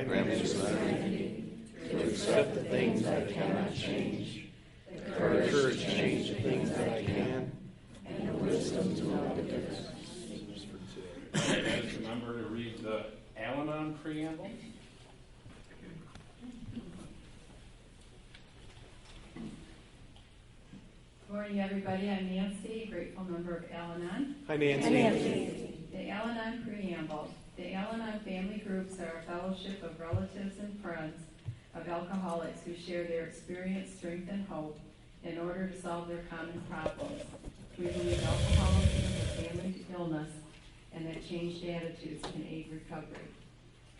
Grant me serenity to accept the things I cannot change, the courage to change the things that I can, and the wisdom to know the difference. Guys, remember to read the Al-Anon preamble. Good morning, everybody. I'm Nancy, grateful member of Al-Anon. Hi, Nancy. Hi, Nancy. The Al-Anon preamble. The Al-Anon family groups are a fellowship of relatives and friends of alcoholics who share their experience, strength, and hope in order to solve their common problems. We believe alcoholism is a family illness and that changed attitudes can aid recovery.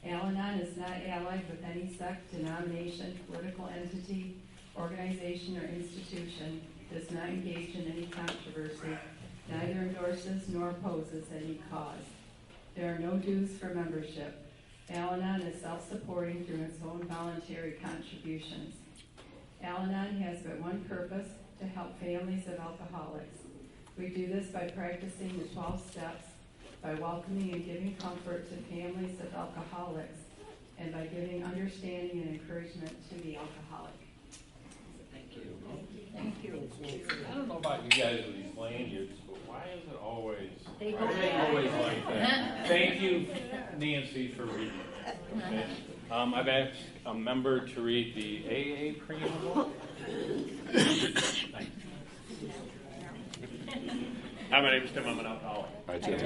Al-Anon is not allied with any sect, denomination, political entity, organization, or institution, does not engage in any controversy, neither endorses nor opposes any cause. There are no dues for membership. Al-Anon is self-supporting through its own voluntary contributions. Al-Anon has but one purpose, to help families of alcoholics. We do this by practicing the 12 steps, by welcoming and giving comfort to families of alcoholics, and by giving understanding and encouragement to the alcoholic. Thank you. Thank you. I don't know about you guys with these lanyards, but why is it always like that? Thank you, Nancy, for reading it. I've asked a member to read the AA preamble. Hi, my name is Tim. I'm an alcoholic. Hi, Tim.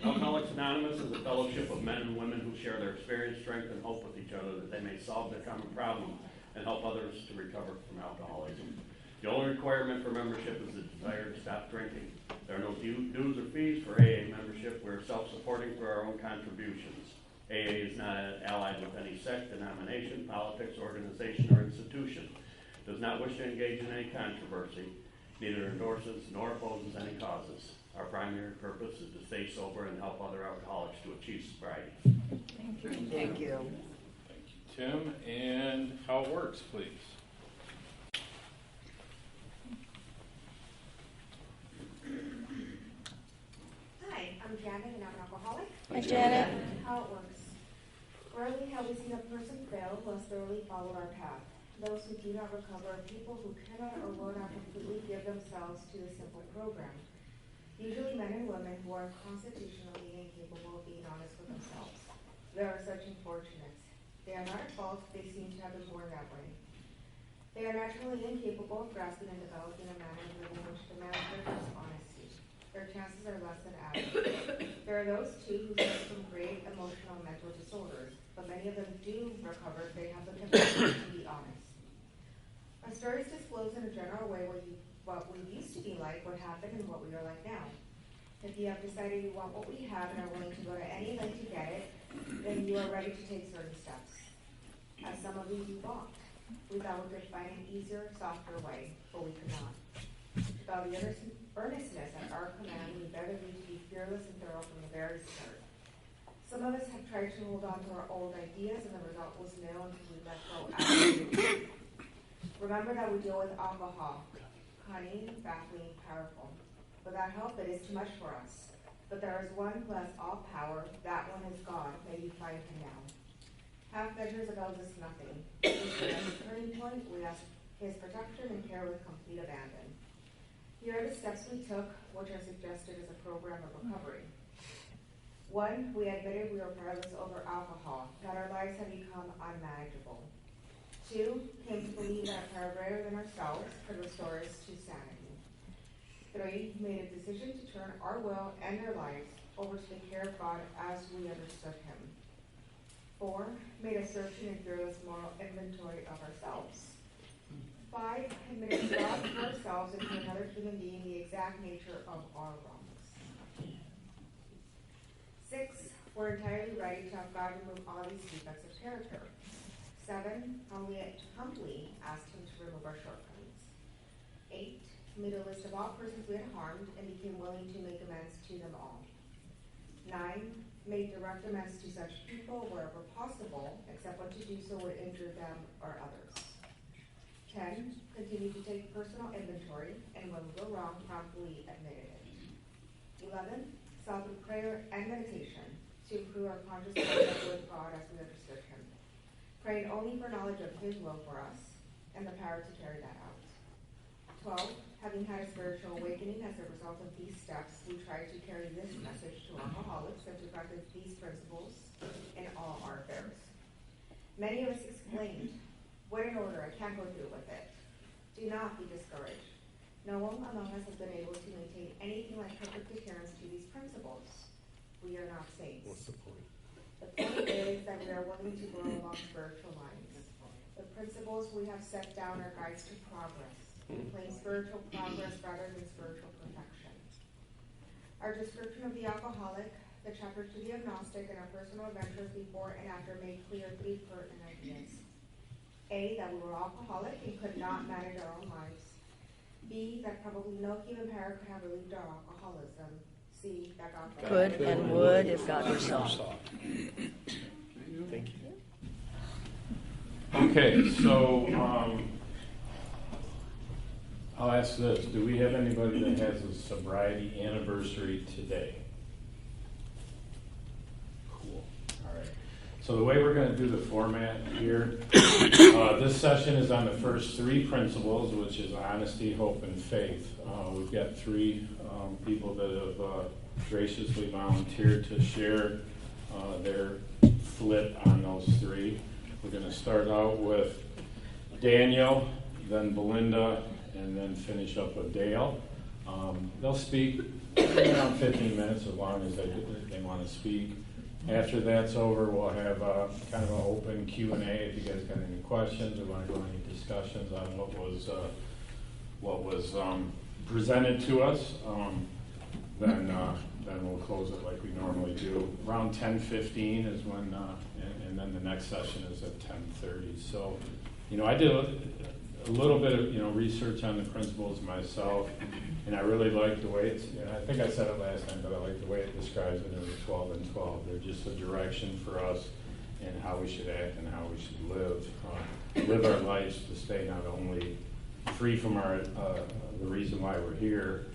Alcoholics Anonymous is a fellowship of men and women who share their experience, strength, and hope with each other that they may solve their common problem and help others to recover from alcoholism. The only requirement for membership is the desire to stop drinking. There are no dues or fees for AA membership. We're self-supporting through our own contributions. AA is not allied with any sect, denomination, politics, organization, or institution. Does not wish to engage in any controversy. Neither endorses nor opposes any causes. Our primary purpose is to stay sober and help other alcoholics to achieve sobriety. Thank you. Thank you. Thank you, Tim. And how it works, please. Hi, I'm Janet and I'm an alcoholic. Hi, Janet. How it works. Rarely have we seen a person fail who has thoroughly followed our path. Those who do not recover are people who cannot or will not completely give themselves to the simple program. Usually men and women who are constitutionally incapable of being honest with themselves. There are such unfortunates. They are not at fault, they seem to have been born that way. They are naturally incapable of grasping and developing a manner of living which demands their honesty. Their chances are less than average. There are those too who suffer from great emotional and mental disorders, but many of them do recover if they have the capacity to be honest. Our stories disclose in a general way what we used to be like, what happened, and what we are like now. If you have decided you want what we have and are willing to go to any length to get it, then you are ready to take certain steps. As some of you walked, we thought we could find an easier, softer way, but we could not. Without the earnestness at our command, we begged you to be fearless and thorough from the very start. Some of us have tried to hold on to our old ideas, and the result was nil until we let go absolutely. Remember that we deal with alcohol, cunning, baffling, powerful. Without help, it is too much for us. But there is one who has all power. That one is God. May you find him now. Half measures avails us nothing. At the turning point, we ask his protection and care with complete abandon. Here are the steps we took, which are suggested as a program of recovery. 1, we admitted we were powerless over alcohol, that our lives had become unmanageable. 2, came to believe that a power greater than ourselves could restore us to sanity. 3, made a decision to turn our will and our lives over to the care of God as we understood him. 4, made a searching and fearless moral inventory of ourselves. 5, admitted to God, to ourselves, and to another human being the exact nature of our wrongs. 6, we're entirely ready to have God remove all these defects of character. 7, humbly asked him to remove our shortcomings. 8, made a list of all persons we had harmed and became willing to make amends to them all. 9, made direct amends to such people wherever possible, except when to do so would injure them or others. 10, continued to take personal inventory, and when we were wrong, promptly admitted it. 11, saw through prayer and meditation to improve our conscious contact with God as we understood him, praying only for knowledge of his will for us and the power to carry that out. 12, having had a spiritual awakening as a result of these steps, we try to carry this message to alcoholics and to practice these principles in all our affairs. Many of us exclaimed, "What an order, I can't go through with it." Do not be discouraged. No one among us has been able to maintain anything like perfect adherence to these principles. We are not saints. What's the point? The point is that we are willing to grow along spiritual lines. The principles we have set down are guides to progress. We claim spiritual progress rather than spiritual perfection. Our description of the alcoholic, the chapters to the agnostic, and our personal adventures before and after make clear 3 pertinent ideas. A, that we were alcoholic and could not manage our own lives. B, that probably no human power could have relieved our alcoholism. C, that God Could and would if God were so. Thank you. Okay, so I'll ask this. Do we have anybody that has a sobriety anniversary today? Cool. All right. So the way we're going to do the format here, this session is on the first 3 principles, which is honesty, hope, and faith. We've got 3 people that have graciously volunteered to share their flip on those 3. We're going to start out with Daniel, then Belinda, and then finish up with Dale. They'll speak around 15 minutes as long as they want to speak. After that's over, we'll have kind of an open Q&A if you guys got any questions or want to go any discussions on what was presented to us. Then we'll close it like we normally do. Around 10:15 is when, and then the next session is at 10:30. So, I did a little bit of research on the principles myself, and I really like the way it's. I think I said it last time, but I like the way it describes it in the 12 and 12. They're just a direction for us and how we should act and how we should live our lives to stay not only free from the reason why we're here,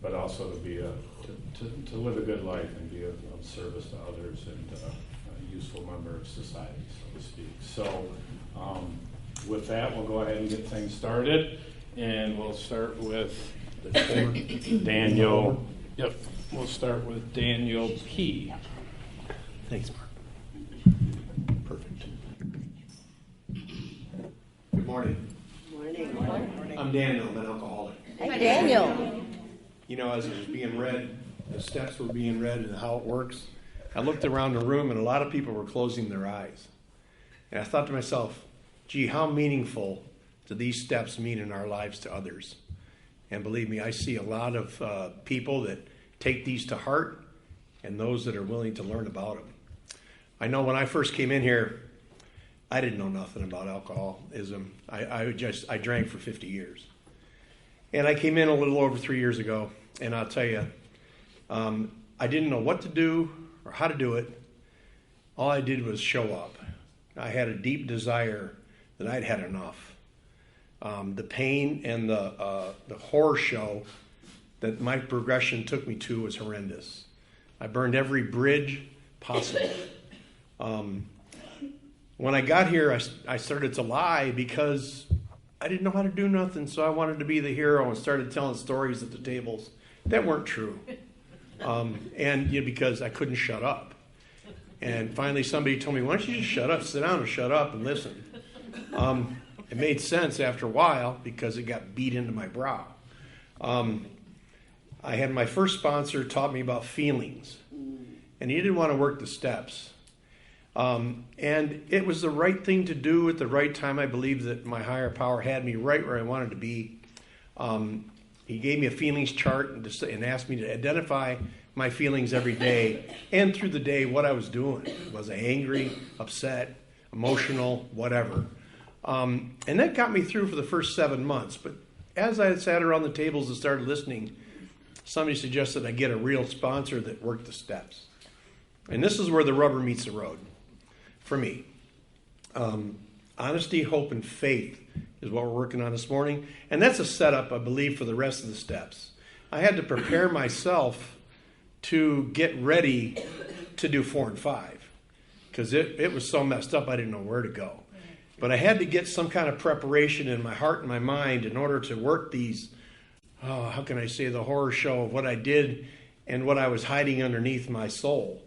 but also to live a good life and be of service to others and a useful member of society, so to speak. So with that, we'll go ahead and get things started, and we'll start with Daniel. Yep, we'll start with Daniel P. Thanks, Mark. Perfect. Good morning. Morning. I'm Daniel. I'm an alcoholic. Hi, Daniel. As it was being read, the steps were being read and how it works, I looked around the room and a lot of people were closing their eyes. And I thought to myself, gee, how meaningful do these steps mean in our lives to others? And believe me, I see a lot of people that take these to heart and those that are willing to learn about them. I know when I first came in here, I didn't know nothing about alcoholism. I drank for 50 years. And I came in a little over 3 years ago, and I'll tell you, I didn't know what to do or how to do it. All I did was show up. I had a deep desire that I'd had enough. The pain and the horror show that my progression took me to was horrendous. I burned every bridge possible. When I got here, I started to lie because I didn't know how to do nothing, so I wanted to be the hero and started telling stories at the tables that weren't true. Because I couldn't shut up. And finally somebody told me, why don't you just shut up, sit down and shut up and listen. It made sense after a while because it got beat into my brow. I had my first sponsor taught me about feelings, and he didn't want to work the steps. And it was the right thing to do at the right time. I believe that my higher power had me right where I wanted to be. He gave me a feelings chart and asked me to identify my feelings every day and through the day what I was doing. Was I angry, upset, emotional, whatever? And that got me through for the first 7 months. But as I sat around the tables and started listening, somebody suggested I get a real sponsor that worked the steps. And this is where the rubber meets the road for me. Honesty, hope, and faith is what we're working on this morning. And that's a setup, I believe, for the rest of the steps. I had to prepare myself to get ready to do 4 and 5 because it was so messed up I didn't know where to go. But I had to get some kind of preparation in my heart and my mind in order to work these, how can I say, the horror show of what I did and what I was hiding underneath my soul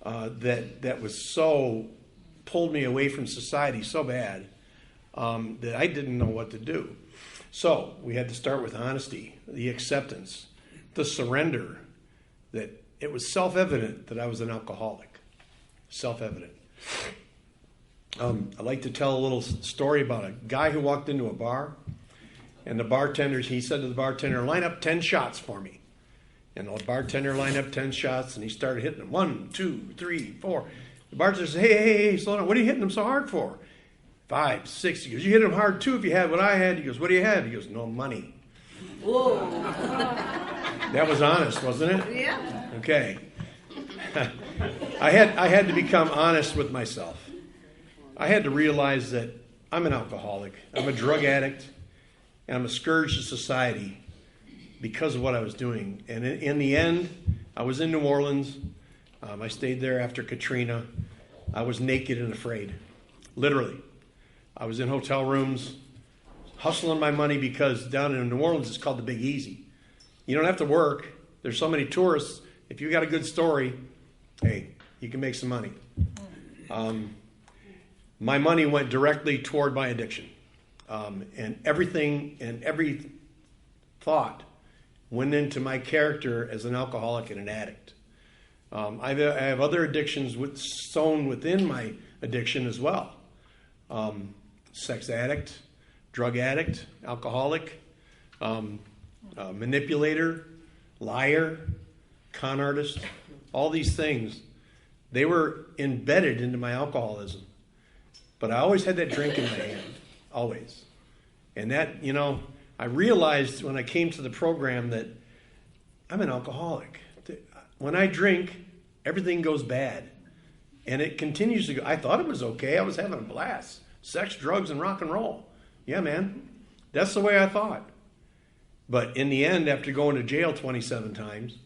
that was so, pulled me away from society so bad that I didn't know what to do. So we had to start with honesty, the acceptance, the surrender, that it was self-evident that I was an alcoholic. Self-evident. I like to tell a little story about a guy who walked into a bar, and the bartender, he said to the bartender, line up 10 shots for me. And the bartender lined up 10 shots, and he started hitting them. 1, 2, 3, 4. The bartender said, hey, slow down. What are you hitting them so hard for? 5, 6. He goes, you hit them hard too if you had what I had. He goes, what do you have? He goes, no money. Whoa. That was honest, wasn't it? Yeah. Okay. I had to become honest with myself. I had to realize that I'm an alcoholic. I'm a drug addict. And I'm a scourge to society because of what I was doing. And in the end, I was in New Orleans. I stayed there after Katrina. I was naked and afraid. Literally. I was in hotel rooms, hustling my money because down in New Orleans it's called the Big Easy. You don't have to work. There's so many tourists. If you got a good story, hey, you can make some money. My money went directly toward my addiction. And everything and every thought went into my character as an alcoholic and an addict. I have other addictions sown within my addiction as well. Sex addict, drug addict, alcoholic, manipulator, liar, con artist, all these things. They were embedded into my alcoholism. But I always had that drink in my hand, always. And that, I realized when I came to the program that I'm an alcoholic. When I drink, everything goes bad. And it continues to go. I thought it was okay. I was having a blast. Sex, drugs, and rock and roll. Yeah, man. That's the way I thought. But in the end, after going to jail 27 times,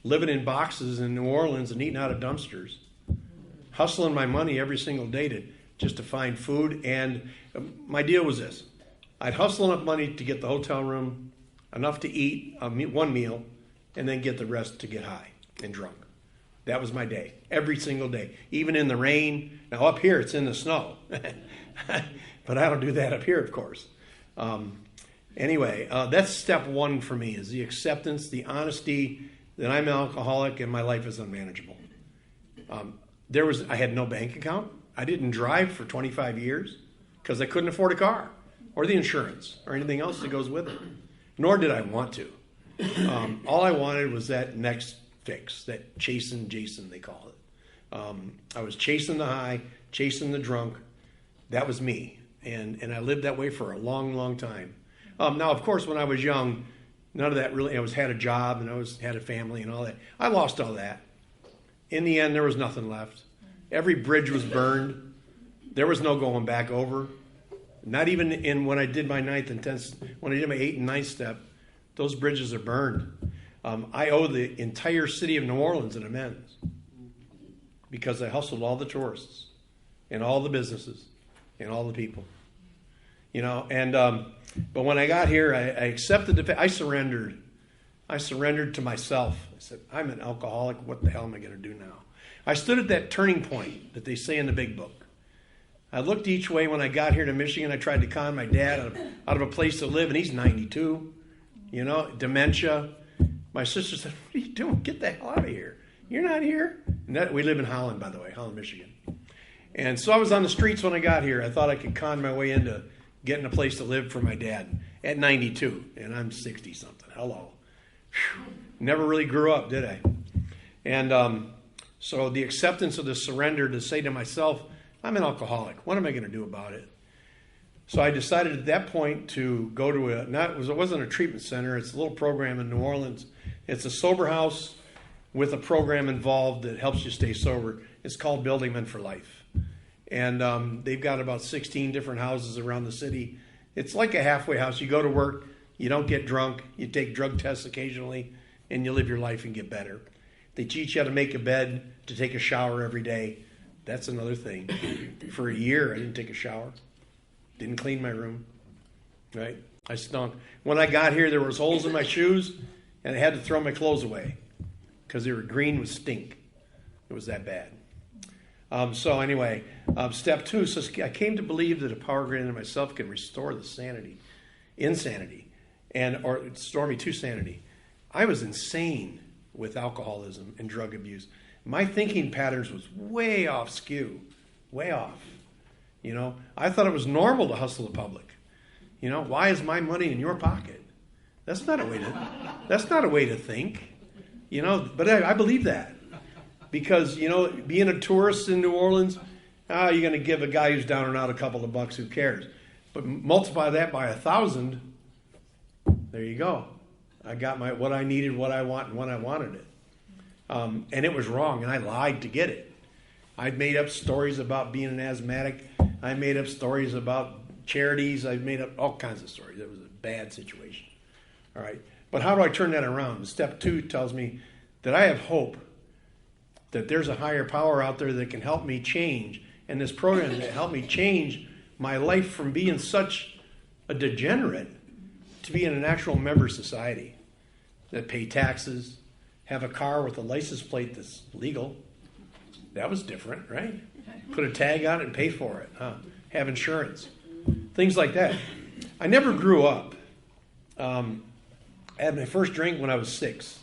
living in boxes in New Orleans and eating out of dumpsters, hustling my money every single day just to find food. And my deal was this. I'd hustle enough money to get the hotel room, enough to eat one meal, and then get the rest to get high and drunk. That was my day, every single day, even in the rain. Now up here, it's in the snow. But I don't do that up here, of course. Anyway, that's step one for me, is the acceptance, the honesty that I'm an alcoholic and my life is unmanageable. I had no bank account. I didn't drive for 25 years because I couldn't afford a car or the insurance or anything else that goes with it. Nor did I want to. All I wanted was that next fix, that chasing Jason, they call it. I was chasing the high, chasing the drunk. That was me. And I lived that way for a long, long time. Now, of course, when I was young, none of that really, I had a job and had a family and all that. I lost all that. In the end, there was nothing left. Every bridge was burned. There was no going back over. Not even when I did my 9th and 10th, when I did my 8th and 9th step, those bridges are burned. I owe the entire city of New Orleans an amends because I hustled all the tourists and all the businesses and all the people. But when I got here, I accepted I surrendered. I surrendered to myself. I said, I'm an alcoholic. What the hell am I going to do now? I stood at that turning point that they say in the big book. I looked each way when I got here to Michigan. I tried to con my dad out of a place to live, and he's 92. Dementia. My sister said, what are you doing? Get the hell out of here. You're not here. And we live in Holland, by the way, Holland, Michigan. And so I was on the streets when I got here. I thought I could con my way into getting a place to live for my dad at 92, and I'm 60-something. Hello. Whew. Never really grew up, did I? And so the acceptance of the surrender to say to myself, I'm an alcoholic. What am I going to do about it? So I decided at that point to go to it wasn't a treatment center. It's a little program in New Orleans. It's a sober house with a program involved that helps you stay sober. It's called Building Men for Life. And they've got about 16 different houses around the city. It's like a halfway house. You go to work, you don't get drunk, you take drug tests occasionally, and you live your life and get better. They teach you how to make a bed, to take a shower every day. That's another thing. For a year, I didn't take a shower. Didn't clean my room. Right? I stunk. When I got here, there was holes in my shoes, and I had to throw my clothes away because they were green with stink. It was that bad. So anyway, step 2 says, I came to believe that a power greater than myself can restore the insanity, or restore me to sanity. I was insane with alcoholism and drug abuse. My thinking patterns was way off skew, way off. I thought it was normal to hustle the public. Why is my money in your pocket? That's not a way to think. But I believe that. Because, being a tourist in New Orleans, you're going to give a guy who's down and out a couple of bucks, who cares? But multiply that by 1,000, there you go. I got what I needed, what I want, and when I wanted it. And it was wrong, and I lied to get it. I'd made up stories about being an asthmatic. I made up stories about charities. I made up all kinds of stories. It was a bad situation. All right. But how do I turn that around? Step 2 tells me that I have hope, that there's a higher power out there that can help me change, and this program that helped me change my life from being such a degenerate to being an actual member of society, that pay taxes, have a car with a license plate that's legal. That was different, right? Put a tag on it and pay for it. Have insurance. Things like that. I never grew up. I had my first drink when I was 6.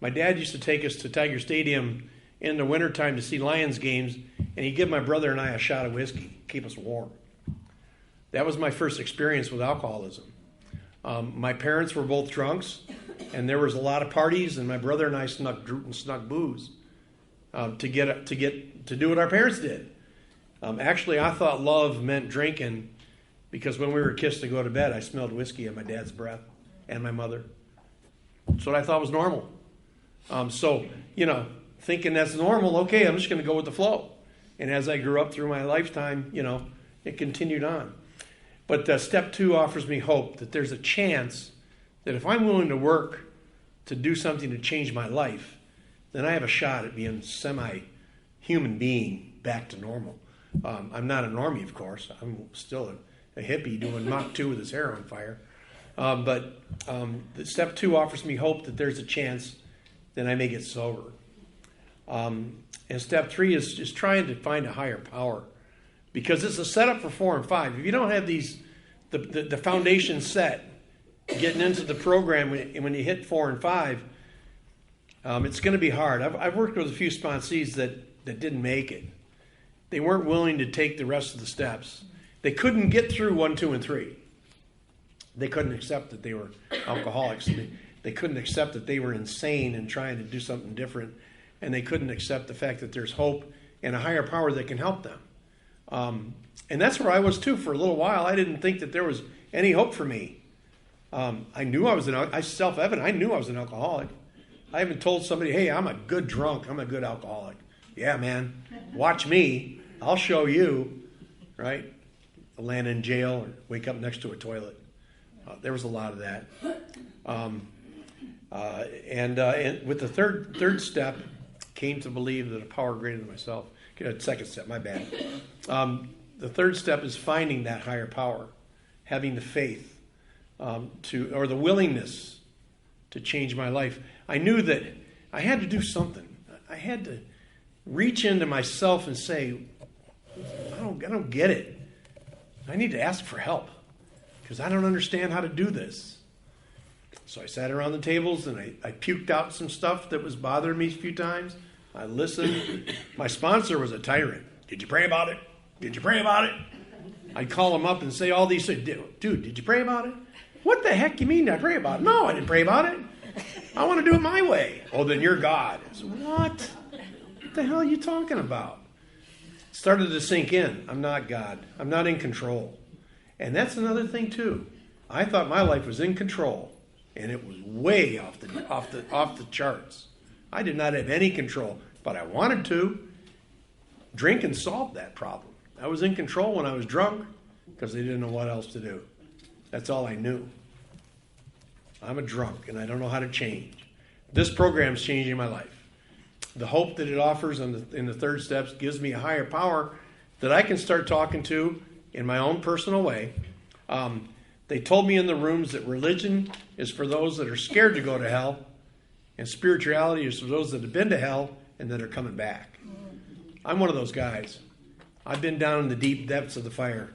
My dad used to take us to Tiger Stadium in the wintertime to see Lions games, and he'd give my brother and I a shot of whiskey, keep us warm. That was my first experience with alcoholism. My parents were both drunks, and there was a lot of parties, and my brother and I snuck booze to do what our parents did. Actually, I thought love meant drinking because when we were kissed to go to bed, I smelled whiskey in my dad's breath and my mother. That's what I thought was normal. Thinking that's normal, okay, I'm just going to go with the flow. And as I grew up through my lifetime, it continued on. But step 2 offers me hope that there's a chance that if I'm willing to work to do something to change my life, then I have a shot at being semi-human being back to normal. I'm not a normie, of course. I'm still a hippie doing Mach 2 with his hair on fire. But step 2 offers me hope that there's a chance that I may get sober. And step 3 is just trying to find a higher power, because it's a setup for 4 and 5. If you don't have the foundation set, getting into the program when you hit 4 and 5, it's going to be hard. I've worked with a few sponsees that didn't make it. They weren't willing to take the rest of the steps. They couldn't get through 1, 2, and 3. They couldn't accept that they were alcoholics. They couldn't accept that they were insane and trying to do something different. And they couldn't accept the fact that there's hope and a higher power that can help them. And that's where I was too for a little while. I didn't think that there was any hope for me. I knew I was self-evident. I knew I was an alcoholic. I even told somebody, hey, I'm a good drunk. I'm a good alcoholic. Yeah, man, watch me. I'll show you, right? I'll land in jail or wake up next to a toilet. There was a lot of that. And with the third step, came to believe that a power greater than myself. Second step, my bad. The third step is finding that higher power, having the faith or the willingness to change my life. I knew that I had to do something. I had to reach into myself and say, I don't get it. I need to ask for help because I don't understand how to do this. So I sat around the tables and I puked out some stuff that was bothering me a few times. I listened. My sponsor was a tyrant. Did you pray about it? Did you pray about it? I'd call him up and say all these things. Dude, did you pray about it? What the heck you mean I pray about it? No, I didn't pray about it. I want to do it my way. Oh, then you're God. I said, what the hell are you talking about? It started to sink in. I'm not God. I'm not in control. And that's another thing too. I thought my life was in control, and it was way off the charts. I did not have any control, but I wanted to. Drinking solved that problem. I was in control when I was drunk because they didn't know what else to do. That's all I knew. I'm a drunk, and I don't know how to change. This program's changing my life. the hope that it offers in the third steps gives me a higher power that I can start talking to in my own personal way. They told me in the rooms that religion is for those that are scared to go to hell, and spirituality is for those that have been to hell and that are coming back. I'm one of those guys. I've been down in the deep depths of the fire.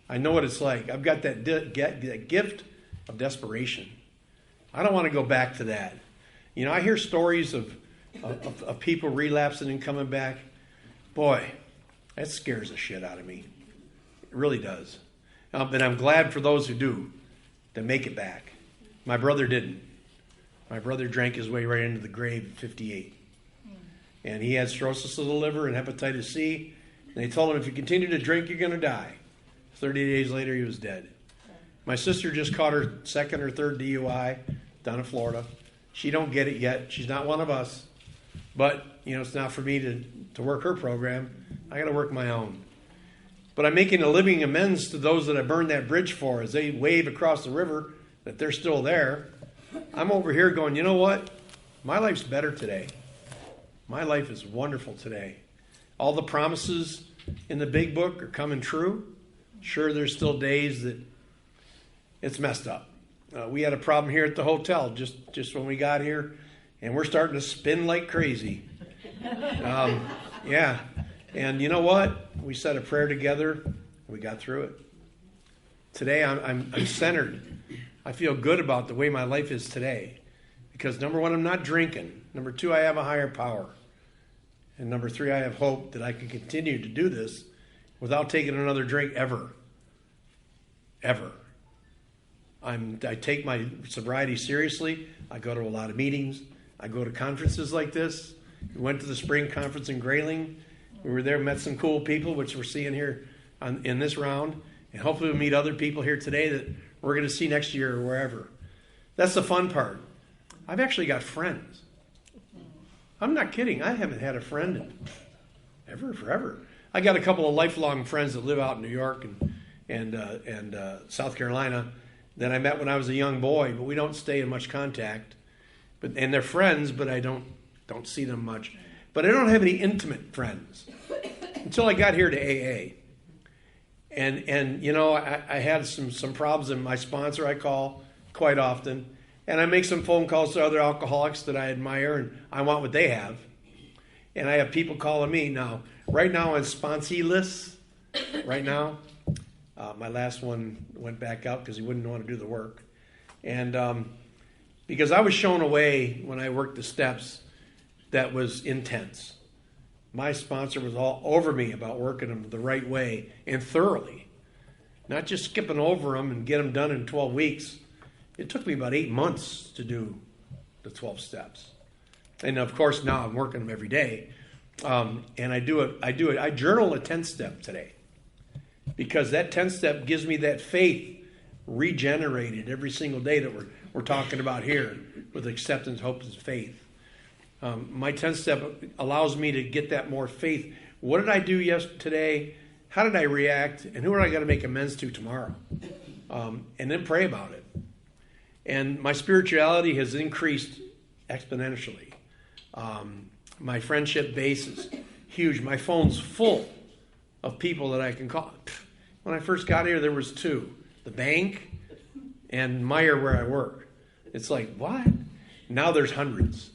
I know what it's like. I've got that gift of desperation. I don't want to go back to that. You know, I hear stories of people relapsing and coming back. Boy, that scares the shit out of me. It really does. But I'm glad for those who do, that make it back. My brother didn't. My brother drank his way right into the grave at 58. And he had cirrhosis of the liver and hepatitis C. And they told him, if you continue to drink, you're going to die. 30 days later, he was dead. My sister just caught her second or third DUI down in Florida. She don't get it yet. She's not one of us. But, you know, it's not for me to work her program. I got to work my own. But I'm making a living amends to those that I burned that bridge for as they wave across the river that they're still there. I'm over here going, you know what? My life's better today. My life is wonderful today. All the promises in the big book are coming true. Sure, there's still days that it's messed up. We had a problem here at the hotel just when we got here, and we're starting to spin like crazy. Yeah. And you know what? We said a prayer together. We got through it. Today, I'm centered. I feel good about the way my life is today. Because number one, I'm not drinking. Number two, I have a higher power. And number three, I have hope that I can continue to do this without taking another drink ever. Ever. I take my sobriety seriously. I go to a lot of meetings. I go to conferences like this. We went to the spring conference in Grayling. We were there, met some cool people, which we're seeing here in this round. And hopefully we'll meet other people here today that we're going to see next year or wherever. That's the fun part. I've actually got friends. I'm not kidding. I haven't had a friend in forever. I got a couple of lifelong friends that live out in New York and South Carolina that I met when I was a young boy, but we don't stay in much contact. And they're friends, but I don't see them much. But I don't have any intimate friends until I got here to AA. And you know, I had some problems, and my sponsor I call quite often. And I make some phone calls to other alcoholics that I admire, and I want what they have. And I have people calling me now. Right now on sponsee lists, right now, my last one went back out because he wouldn't want to do the work. And because I was shown a way when I worked the steps that was intense. My sponsor was all over me about working them the right way and thoroughly. Not just skipping over them and get them done in 12 weeks. It took me about 8 months to do the 12 steps. And of course now I'm working them every day. And I journal a 10th step today. Because that 10th step gives me that faith regenerated every single day that we're talking about here with acceptance, hope, and faith. My 10th step allows me to get that more faith. What did I do yesterday? How did I react? And who are I going to make amends to tomorrow? And then pray about it. And my spirituality has increased exponentially. My friendship base is huge. My phone's full of people that I can call. When I first got here, there was 2. The bank and Meyer where I work. It's like, what? Now there's hundreds.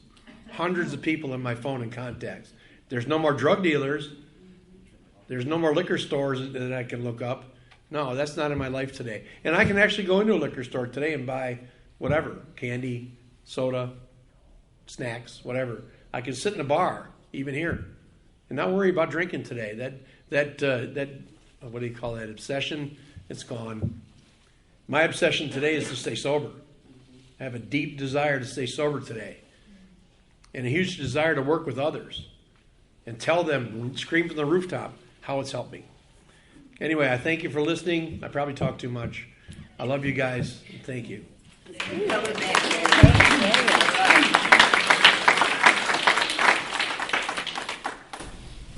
Hundreds of people in my phone and contacts. There's no more drug dealers. There's no more liquor stores that I can look up. No, that's not in my life today. And I can actually go into a liquor store today and buy whatever, candy, soda, snacks, whatever. I can sit in a bar, even here, and not worry about drinking today. That what do you call that, obsession? It's gone. My obsession today is to stay sober. I have a deep desire to stay sober today. And a huge desire to work with others and tell them, scream from the rooftop, how it's helped me. Anyway, I thank you for listening. I probably talked too much. I love you guys. Thank you.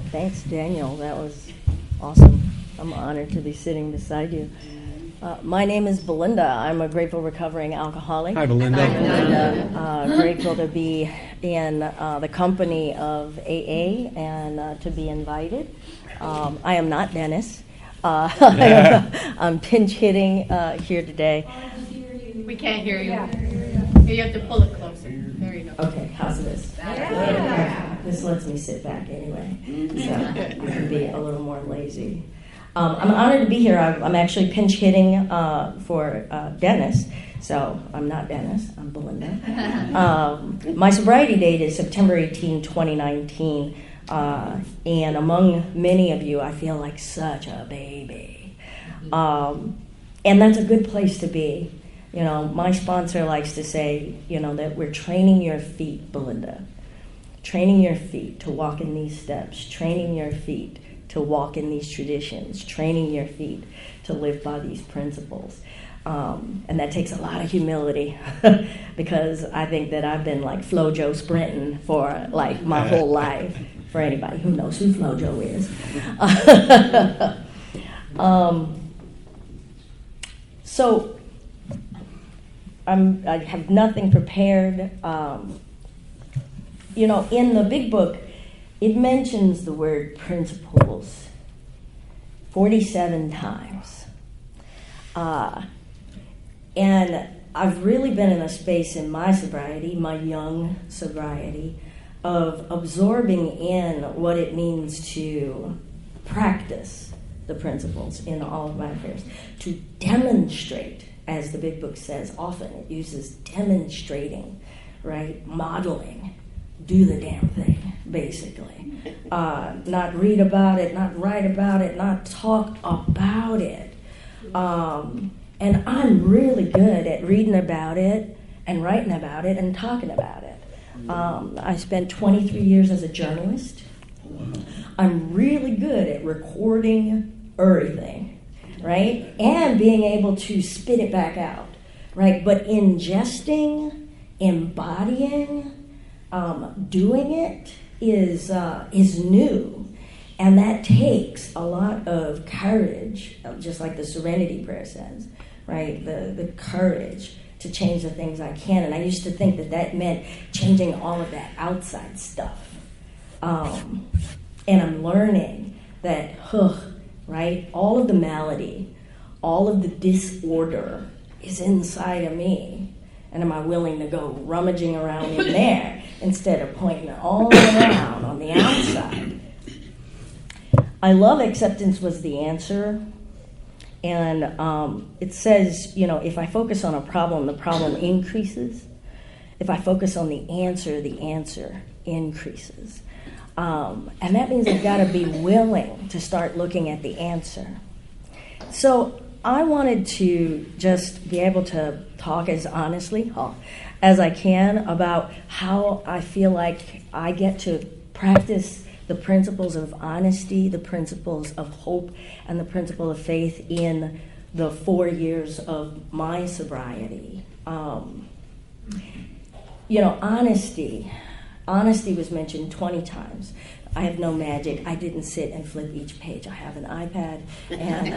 Thanks, Daniel. That was awesome. I'm honored to be sitting beside you. My name is Belinda. I'm a grateful recovering alcoholic. Hi, Belinda. I'm Belinda. Grateful to be in the company of AA and to be invited. I am not Dennis. I'm pinch hitting here today. We can't hear you. You have to pull it closer. There you go. Okay, how's this? Yeah. This lets me sit back anyway, so I can be a little more lazy. I'm honored to be here. I'm actually pinch hitting for Dennis, so I'm not Dennis. I'm Belinda. My sobriety date is September 18, 2019, and among many of you, I feel like such a baby, and that's a good place to be. You know, my sponsor likes to say, you know, that we're training your feet, Belinda. Training your feet to walk in these steps. Training your feet to walk in these traditions. Training your feet to live by these principles. And that takes a lot of humility because I think that I've been like Flojo sprinting for like my whole life. For anybody who knows who Flojo is. So I have nothing prepared. You know, in the big book, it mentions the word principles 47 times. And I've really been in a space in my sobriety, my young sobriety, of absorbing in what it means to practice the principles in all of my affairs, to demonstrate. As the big book says, often it uses demonstrating, right? Modeling. Do the damn thing, basically. Not read about it, not write about it, not talk about it. And I'm really good at reading about it and writing about it and talking about it. I spent 23 years as a journalist. I'm really good at recording everything. Right? And being able to spit it back out, right? But ingesting, embodying, doing it is new. And that takes a lot of courage, just like the Serenity Prayer says, right? The courage to change the things I can. And I used to think that meant changing all of that outside stuff. And I'm learning that, right? All of the malady, all of the disorder is inside of me. And am I willing to go rummaging around in there instead of pointing it all around on the outside? I love acceptance was the answer. And it says, you know, if I focus on a problem, the problem increases. If I focus on the answer increases. And that means I've got to be willing to start looking at the answer. So I wanted to just be able to talk as honestly as I can about how I feel like I get to practice the principles of honesty, the principles of hope, and the principle of faith in the 4 years of my sobriety. You know, honesty was mentioned 20 times. I have no magic. I didn't sit and flip each page. I have an iPad, and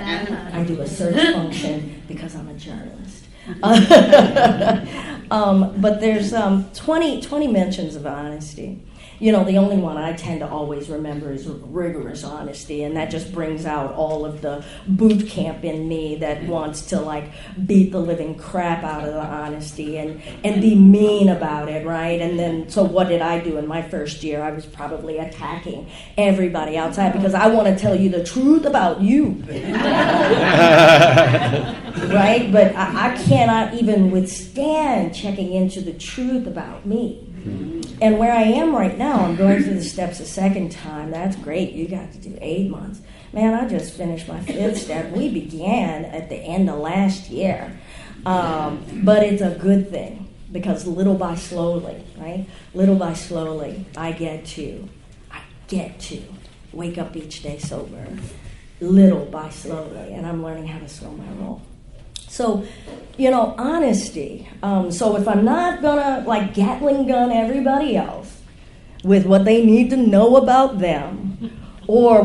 I do a search function because I'm a journalist. But there's 20 mentions of honesty. You know, the only one I tend to always remember is rigorous honesty, and that just brings out all of the boot camp in me that wants to, like, beat the living crap out of the honesty and be mean about it, right? And then, so what did I do in my first year? I was probably attacking everybody outside because I want to tell you the truth about you. Right? But I cannot even withstand checking into the truth about me. And where I am right now, I'm going through the steps a second time. That's great. You got to do 8 months. Man, I just finished my 5th step. We began at the end of last year. But it's a good thing because little by slowly, right? Little by slowly, I get to wake up each day sober. Little by slowly. And I'm learning how to slow my roll. So, you know, honesty. So if I'm not gonna like Gatling gun everybody else with what they need to know about them or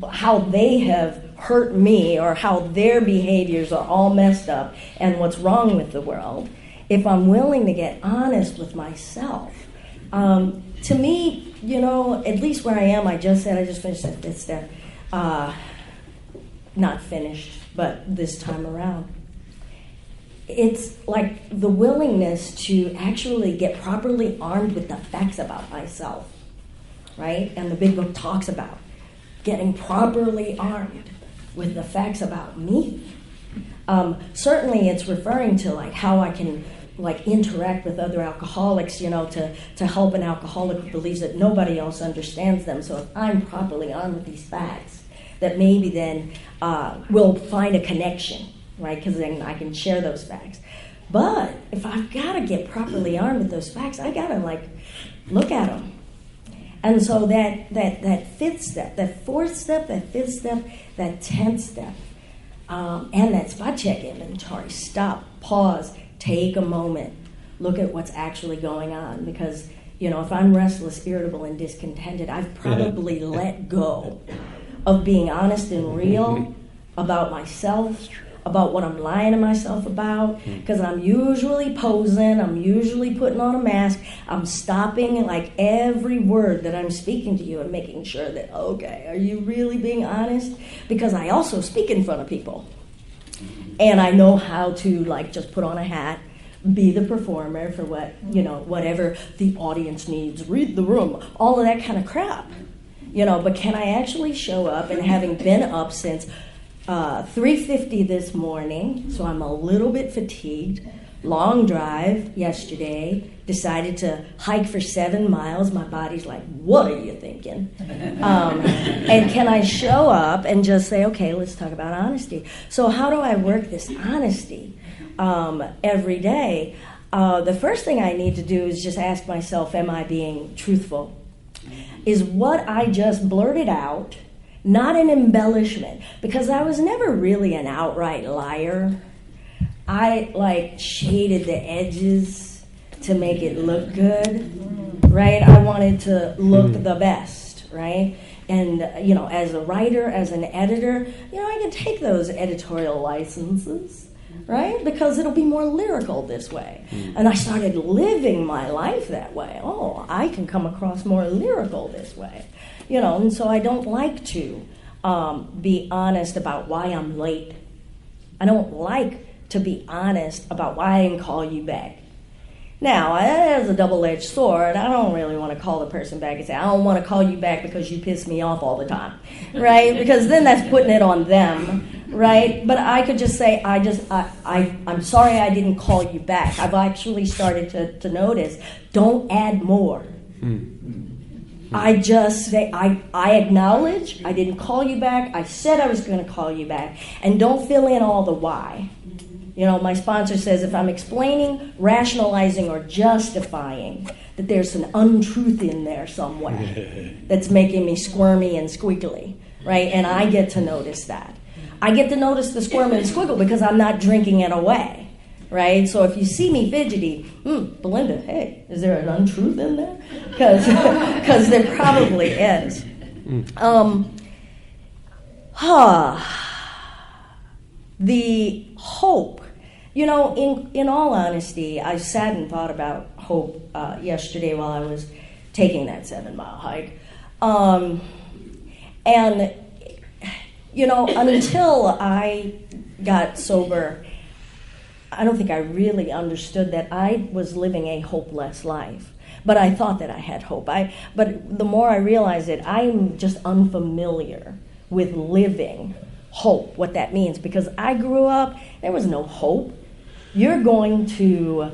how they have hurt me or how their behaviors are all messed up and what's wrong with the world, if I'm willing to get honest with myself. To me, at least where I am, I just finished that fifth step. Not finished, but this time around. It's like the willingness to actually get properly armed with the facts about myself, right? And the big book talks about getting properly armed with the facts about me. Certainly it's referring to like how I can like interact with other alcoholics, to help an alcoholic who believes that nobody else understands them. So if I'm properly armed with these facts, that maybe then we'll find a connection, right? Because then I can share those facts. But if I've got to get properly armed with those facts, I got to like look at them. And so that fifth step, that fourth step, that fifth step, that 10th step, and that spot check inventory, stop, pause, take a moment, look at what's actually going on. Because, if I'm restless, irritable, and discontented, I've probably let go of being honest and real about myself, about what I'm lying to myself about, because I'm usually posing, I'm usually putting on a mask, I'm stopping like every word that I'm speaking to you and making sure that, okay, are you really being honest? Because I also speak in front of people. And I know how to like just put on a hat, be the performer for whatever the audience needs, read the room, all of that kind of crap. But can I actually show up, and having been up since 3:50 this morning, so I'm a little bit fatigued, long drive yesterday, decided to hike for 7 miles. My body's like, what are you thinking? And can I show up and just say, okay, let's talk about honesty. So how do I work this honesty every day? The first thing I need to do is just ask myself, am I being truthful? Is what I just blurted out not an embellishment? Because I was never really an outright liar. I like shaded the edges to make it look good, right? I wanted to look the best, right? And, as a writer, as an editor, I can take those editorial licenses, right? Because it'll be more lyrical this way. And I started living my life that way. Oh, I can come across more lyrical this way. And so I don't like to be honest about why I'm late. I don't like to be honest about why I didn't call you back. Now, that's a double-edged sword. I don't really want to call the person back and say, I don't want to call you back because you piss me off all the time, right? Because then that's putting it on them, right? But I could just say, I'm sorry I didn't call you back. I've actually started to notice, don't add more. I just say, I acknowledge I didn't call you back. I said I was going to call you back. And don't fill in all the why. My sponsor says if I'm explaining, rationalizing, or justifying that there's an untruth in there somewhere that's making me squirmy and squiggly, right? And I get to notice that. I get to notice the squirm and squiggle because I'm not drinking it away, right? So if you see me fidgety, Belinda, hey, is there an untruth in there? Because there probably is. The hope. In all honesty, I sat and thought about hope yesterday while I was taking that 7-mile hike. And, until I got sober, I don't think I really understood that I was living a hopeless life. But I thought that I had hope. But the more I realized it, I'm just unfamiliar with living hope, what that means. Because I grew up, there was no hope. You're going to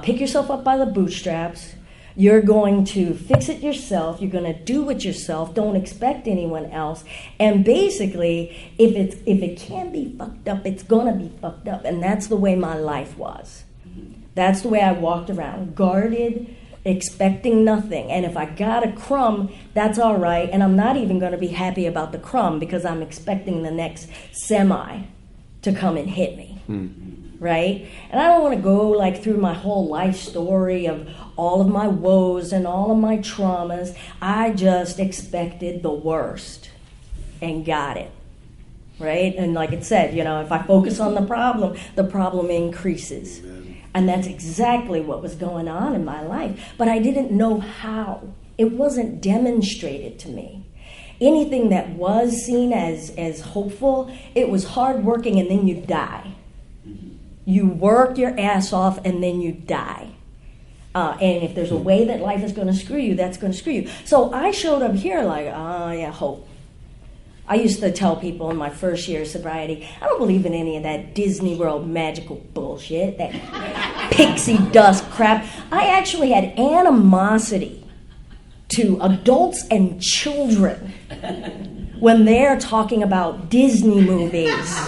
pick yourself up by the bootstraps. You're going to fix it yourself. You're going to do it yourself. Don't expect anyone else. And basically, if it can be fucked up, it's going to be fucked up. And that's the way my life was. That's the way I walked around, guarded, expecting nothing. And if I got a crumb, that's all right. And I'm not even going to be happy about the crumb because I'm expecting the next semi to come and hit me. Right? And I don't want to go through my whole life story of all of my woes and all of my traumas. I just expected the worst and got it. Right? And like it said, if I focus on the problem increases. And that's exactly what was going on in my life. But I didn't know how. It wasn't demonstrated to me. Anything that was seen as hopeful, it was hardworking and then you die. You work your ass off and then you die. And if there's a way that life is going to screw you, that's going to screw you. So I showed up here like, yeah, hope. I used to tell people in my first year of sobriety, I don't believe in any of that Disney World magical bullshit, that pixie dust crap. I actually had animosity to adults and children when they're talking about Disney movies.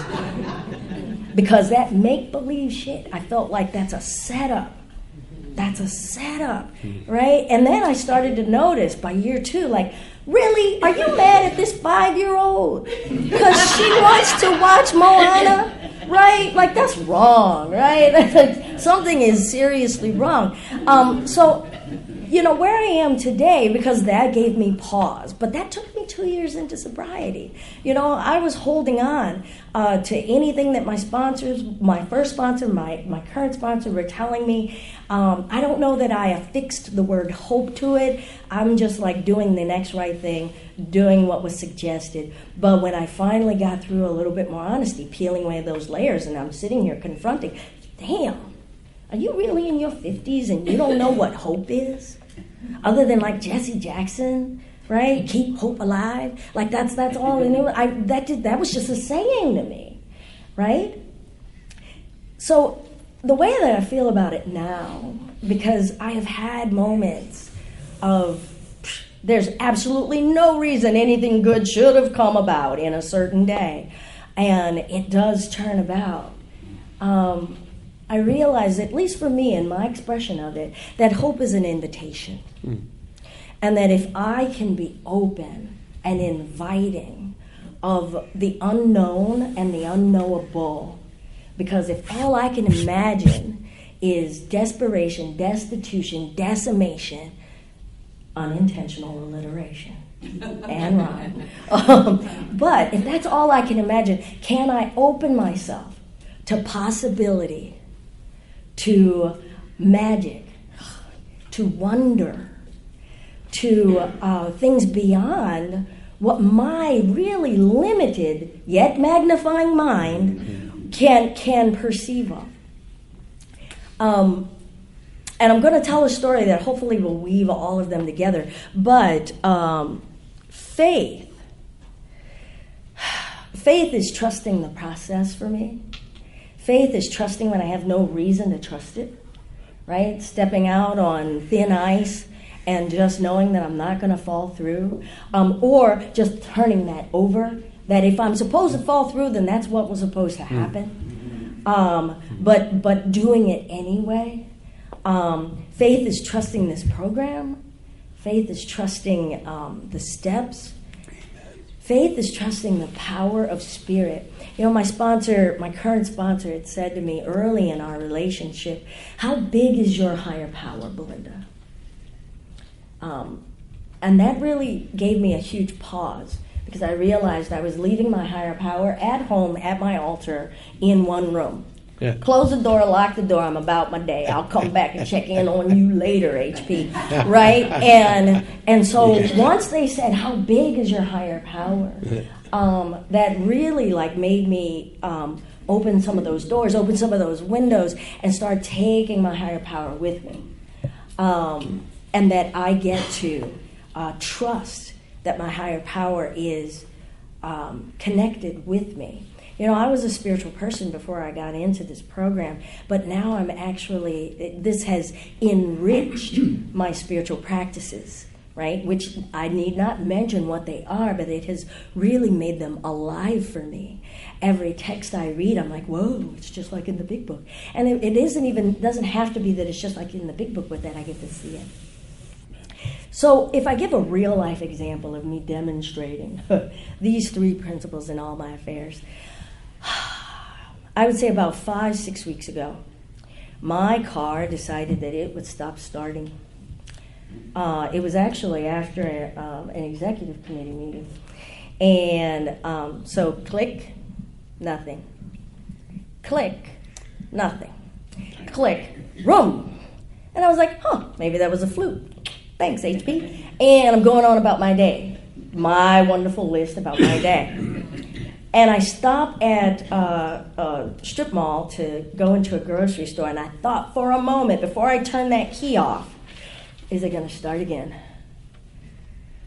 Because that make-believe shit, I felt like that's a setup. That's a setup, right? And then I started to notice by year 2, like, really? Are you mad at this 5-year-old? Because she wants to watch Moana, right? Like, that's wrong, right? Something is seriously wrong. So, where I am today, because that gave me pause, but that took me 2 years into sobriety. I was holding on to anything that my sponsors, my first sponsor, my current sponsor were telling me. I don't know that I affixed the word hope to it. I'm just like doing the next right thing, doing what was suggested. But when I finally got through a little bit more honesty, peeling away those layers, and I'm sitting here confronting, damn, are you really in your 50s and you don't know what hope is? Other than like Jesse Jackson, right? Keep hope alive. Like that's all. That was just a saying to me, right? So the way that I feel about it now, because I have had moments of there's absolutely no reason anything good should have come about in a certain day, and it does turn about. I realize, at least for me in my expression of it, that hope is an invitation. And that if I can be open and inviting of the unknown and the unknowable, because if all I can imagine is desperation, destitution, decimation, unintentional alliteration, and rhyme. But if that's all I can imagine, can I open myself to possibility, to magic, to wonder, to things beyond what my really limited yet magnifying mind can perceive of. And I'm going to tell a story that hopefully will weave all of them together. But faith is trusting the process for me. Faith is trusting when I have no reason to trust it, right? Stepping out on thin ice and just knowing that I'm not going to fall through, or just turning that over, that if I'm supposed to fall through, then that's what was supposed to happen. But doing it anyway. Faith is trusting this program. Faith is trusting the steps. Faith is trusting the power of spirit. My current sponsor had said to me early in our relationship, how big is your higher power, Belinda? And that really gave me a huge pause, because I realized I was leaving my higher power at home at my altar in one room. Yeah. Close the door, lock the door, I'm about my day. I'll come back and check in on you later, HP. Right? And so once they said, how big is your higher power? That really made me open some of those doors, open some of those windows, and start taking my higher power with me. And that I get to trust that my higher power is connected with me. I was a spiritual person before I got into this program, but now this has enriched my spiritual practices, right? Which I need not mention what they are, but it has really made them alive for me. Every text I read, I'm like, whoa, it's just like in the big book. And it doesn't have to be that it's just like in the big book, but that I get to see it. So if I give a real life example of me demonstrating these 3 principles in all my affairs, I would say about 5-6 weeks ago, my car decided that it would stop starting. It was actually after an executive committee meeting. And so click, nothing. Click, nothing. Click. Room. And I was like, maybe that was a fluke. Thanks, HP. And I'm going on about my day. My wonderful list about my day. And I stopped at a strip mall to go into a grocery store, and I thought for a moment, before I turned that key off, is it going to start again?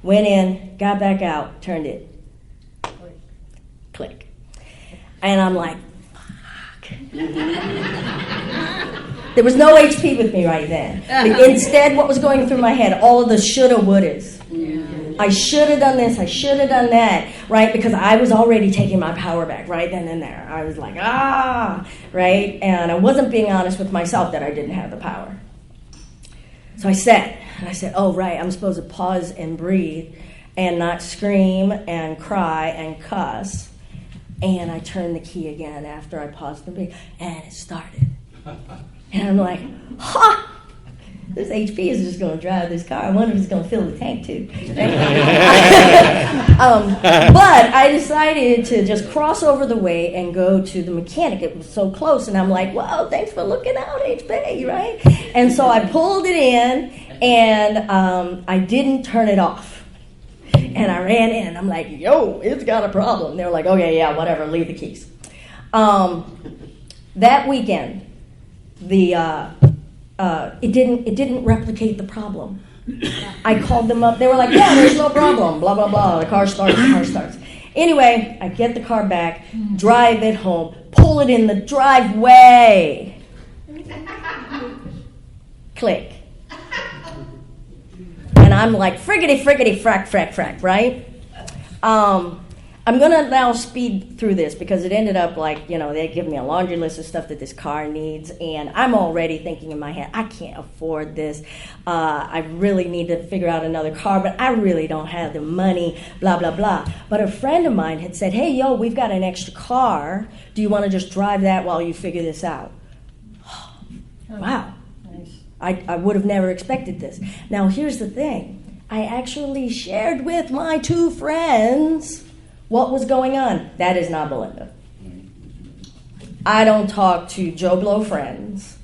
Went in, got back out, turned it. Click. And I'm like, fuck. There was no HP with me right then. Instead, what was going through my head? All of the shoulda, wouldas. I should have done this, I should have done that, right? Because I was already taking my power back right then and there. I was like, right? And I wasn't being honest with myself that I didn't have the power. So I said, oh, right, I'm supposed to pause and breathe and not scream and cry and cuss. And I turned the key again after I paused and breathed, and it started. And I'm like, this HP is just going to drive this car. I wonder if it's going to fill the tank too. But I decided to just cross over the way and go to the mechanic. It was so close, and I'm like, well, thanks for looking out, HP, right? And so I pulled it in, and I didn't turn it off. And I ran in, and I'm like, yo, it's got a problem. They were like, okay, yeah, whatever, leave the keys. That weekend, it didn't replicate the problem. I called them up. They were like, yeah, there's no problem, blah, blah, blah. The car starts. Anyway, I get the car back, drive it home, pull it in the driveway. Click. And I'm like, friggity, frack, right? I'm going to now speed through this because it ended up like, they give me a laundry list of stuff that this car needs, and I'm already thinking in my head, I can't afford this. I really need to figure out another car, but I really don't have the money, blah, blah, blah. But a friend of mine had said, hey, yo, we've got an extra car. Do you want to just drive that while you figure this out? Wow. Nice. I would have never expected this. Now, here's the thing. I actually shared with my two friends what was going on. That is not Belinda. I don't talk to Joe Blow friends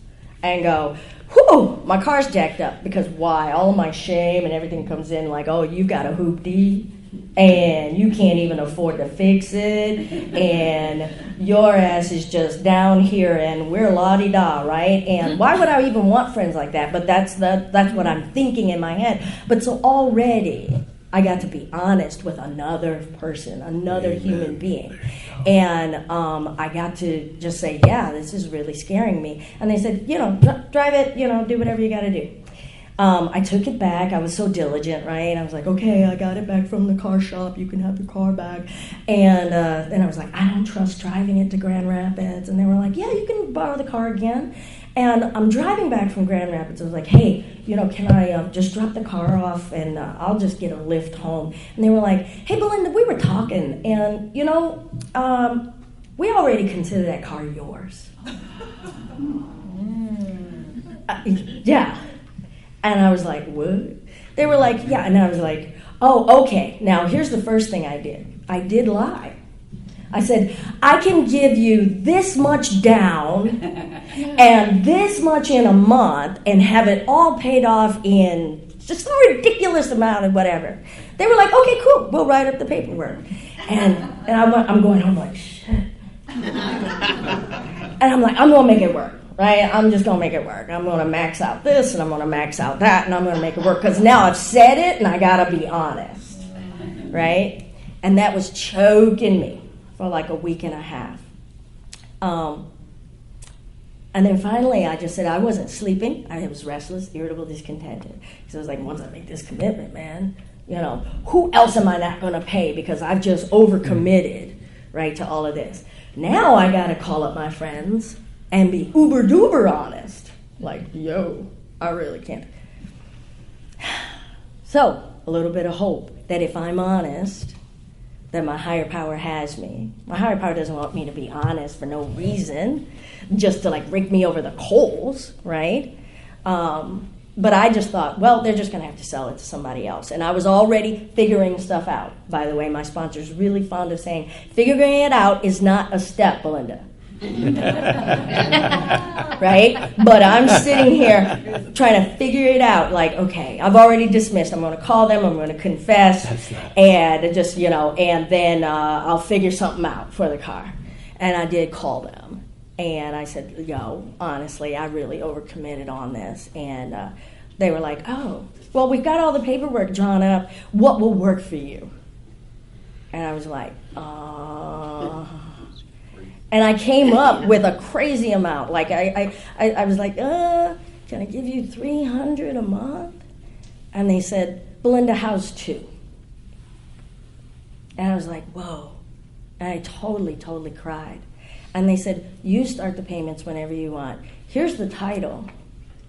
and go, whoo, my car's jacked up. Because why? All of my shame and everything comes in like, oh, you got a hoopty and you can't even afford to fix it and your ass is just down here and we're la-di-da, right? And why would I even want friends like that? But that's what I'm thinking in my head. But so already I got to be honest with another person, another human being. And I got to just say, yeah, this is really scaring me. And they said, drive it, do whatever you got to do. I took it back. I was so diligent, right? I was like, okay, I got it back from the car shop. You can have the car back. And then I was like, I don't trust driving it to Grand Rapids. And they were like, yeah, you can borrow the car again. And I'm driving back from Grand Rapids. I was like, hey, can I just drop the car off and I'll just get a lift home? And they were like, hey, Belinda, we were talking. And, we already consider that car yours. Yeah. And I was like, what? They were like, yeah. And I was like, oh, okay. Now, here's the first thing I did. I did lie. I said, I can give you this much down and this much in a month and have it all paid off in just some ridiculous amount of whatever. They were like, okay, cool. We'll write up the paperwork. And I'm going home like, shit. And I'm like, I'm going to make it work. Right? I'm just going to make it work. I'm going to max out this, and I'm going to max out that, and I'm going to make it work. Because now I've said it, and I got to be honest. Right? And that was choking me for like a week and a half. And then finally, I just said I wasn't sleeping. I was restless, irritable, discontented. Because I was like, once I make this commitment, man, who else am I not going to pay? Because I've just overcommitted, right, to all of this. Now I got to call up my friends and be uber-duper honest. Like, yo, I really can't. So, a little bit of hope that if I'm honest, that my higher power has me. My higher power doesn't want me to be honest for no reason, just to rake me over the coals, right? But I just thought, well, they're just going to have to sell it to somebody else. And I was already figuring stuff out. By the way, my sponsor's really fond of saying, figuring it out is not a step, Belinda. Right? But I'm sitting here trying to figure it out. Like, okay, I've already dismissed. I'm going to call them. I'm going to confess, and just, and then I'll figure something out for the car. And I did call them, and I said, honestly, I really overcommitted on this. And they were like, oh, well, we've got all the paperwork drawn up. What will work for you? And I was like, And I came up with a crazy amount. Like, I was like, can I give you $300 a month? And they said, Belinda, how's 2? And I was like, whoa. And I totally cried. And they said, you start the payments whenever you want. Here's the title.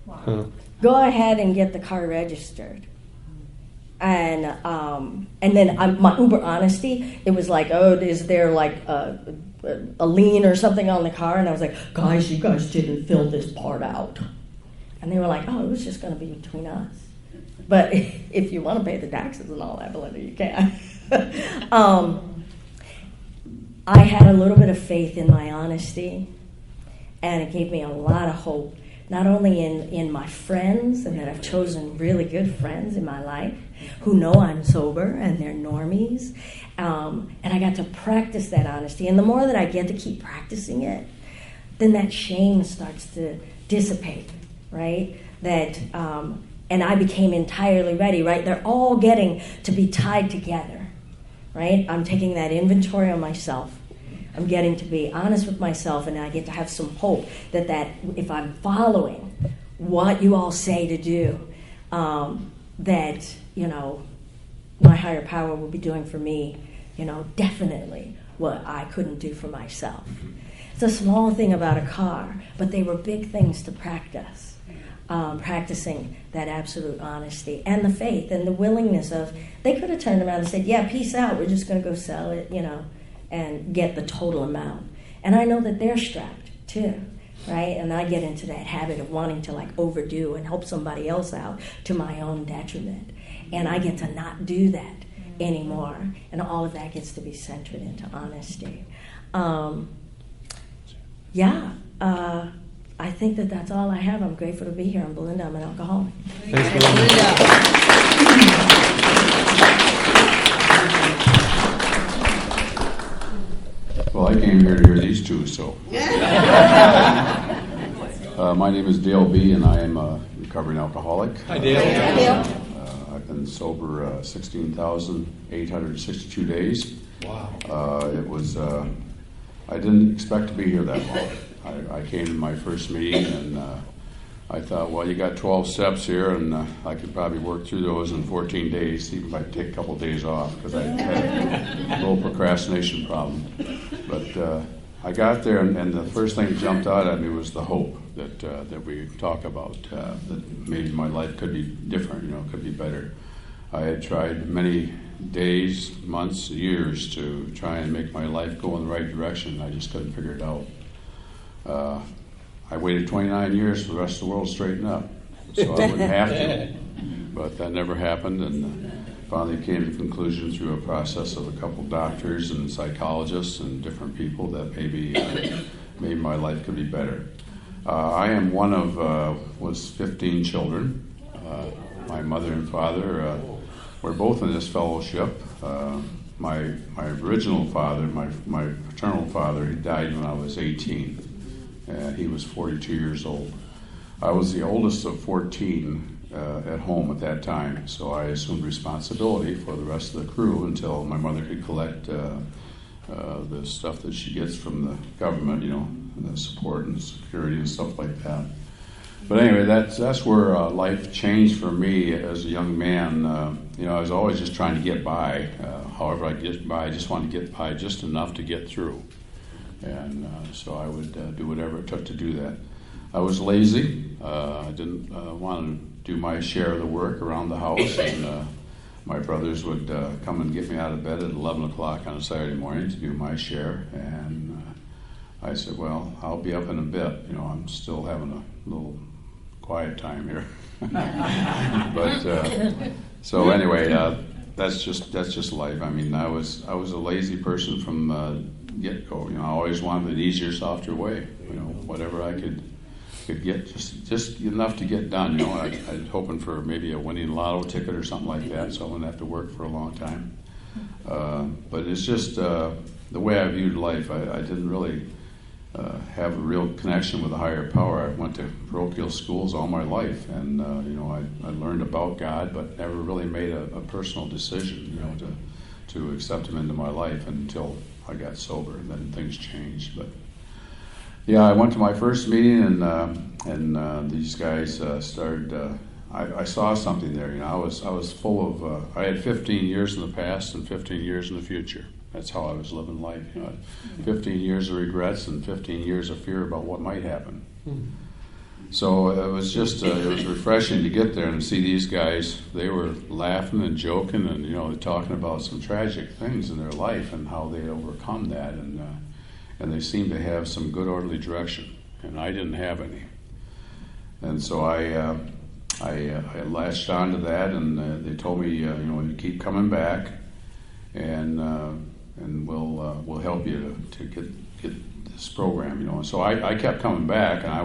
Wow. Huh. Go ahead and get the car registered. And then my uber honesty, it was like, oh, is there like a lien or something on the car? And I was like, guys, you guys didn't fill this part out. And they were like, oh, it was just going to be between us. But if you want to pay the taxes and all that, Belinda, you can. I had a little bit of faith in my honesty, and it gave me a lot of hope, not only in my friends, and that I've chosen really good friends in my life who know I'm sober and they're normies, and I got to practice that honesty. And the more that I get to keep practicing it, then that shame starts to dissipate, right? And I became entirely ready, right? They're all getting to be tied together, right? I'm taking that inventory on myself. I'm getting to be honest with myself, and I get to have some hope that if I'm following what you all say to do, that, my higher power will be doing for me, definitely what I couldn't do for myself. It's a small thing about a car, but they were big things to practice. Practicing that absolute honesty and the faith and the willingness of, they could have turned around and said, yeah, peace out, we're just going to go sell it, and get the total amount. And I know that they're strapped too, right? And I get into that habit of wanting to overdo and help somebody else out to my own detriment. And I get to not do that anymore. And all of that gets to be centered into honesty. I think that's all I have. I'm grateful to be here. I'm Belinda. I'm an alcoholic. Thanks, Belinda. Well, I came here to hear these two, so. My name is Dale B., and I am a recovering alcoholic. Hi, Dale. I've been sober 16,862 days. Wow. It was, I didn't expect to be here that long. I came to my first meeting, and I thought, well, you got 12 steps here, and I could probably work through those in 14 days, even if I take a couple of days off, because I had a little procrastination problem. But I got there, and the first thing that jumped out at me was the hope that we talk about, that maybe my life could be different, could be better. I had tried many days, months, years to try and make my life go in the right direction. I just couldn't figure it out. I waited 29 years for the rest of the world to straighten up, so I wouldn't have to. But that never happened, and finally came to the conclusion through a process of a couple doctors and psychologists and different people that maybe my life could be better. I am one of was 15 children. My mother and father were both in this fellowship. My original father, my paternal father, he died when I was 18. And he was 42 years old. I was the oldest of 14 at home at that time, so I assumed responsibility for the rest of the crew until my mother could collect the stuff that she gets from the government, the support and security and stuff like that. But anyway, that's where life changed for me as a young man. I was always just trying to get by. However I get by, I just wanted to get by just enough to get through. And so I would do whatever it took to do that. I was lazy. I didn't want to do my share of the work around the house. And my brothers would come and get me out of bed at 11 o'clock on a Saturday morning to do my share. And I said, well, I'll be up in a bit. I'm still having a little quiet time here. But so anyway, that's just life. I mean, I was a lazy person from get go. I always wanted an easier, softer way. Whatever I could get, just enough to get done. I was hoping for maybe a winning lotto ticket or something like that, so I wouldn't have to work for a long time. But it's just the way I viewed life. I didn't really have a real connection with a higher power. I went to parochial schools all my life, and I learned about God, but never really made a personal decision, to accept Him into my life until I got sober, and then things changed. But yeah, I went to my first meeting, and these guys started. I saw something there. I was full of. I had 15 years in the past and 15 years in the future. That's how I was living life. 15 years of regrets and 15 years of fear about what might happen. So it was just it was refreshing to get there and see these guys. They were laughing and joking and talking about some tragic things in their life and how they overcome that, and they seemed to have some good orderly direction, and I didn't have any. And so I latched onto that, and they told me you keep coming back, and we'll help you to get this program, And so I kept coming back, and I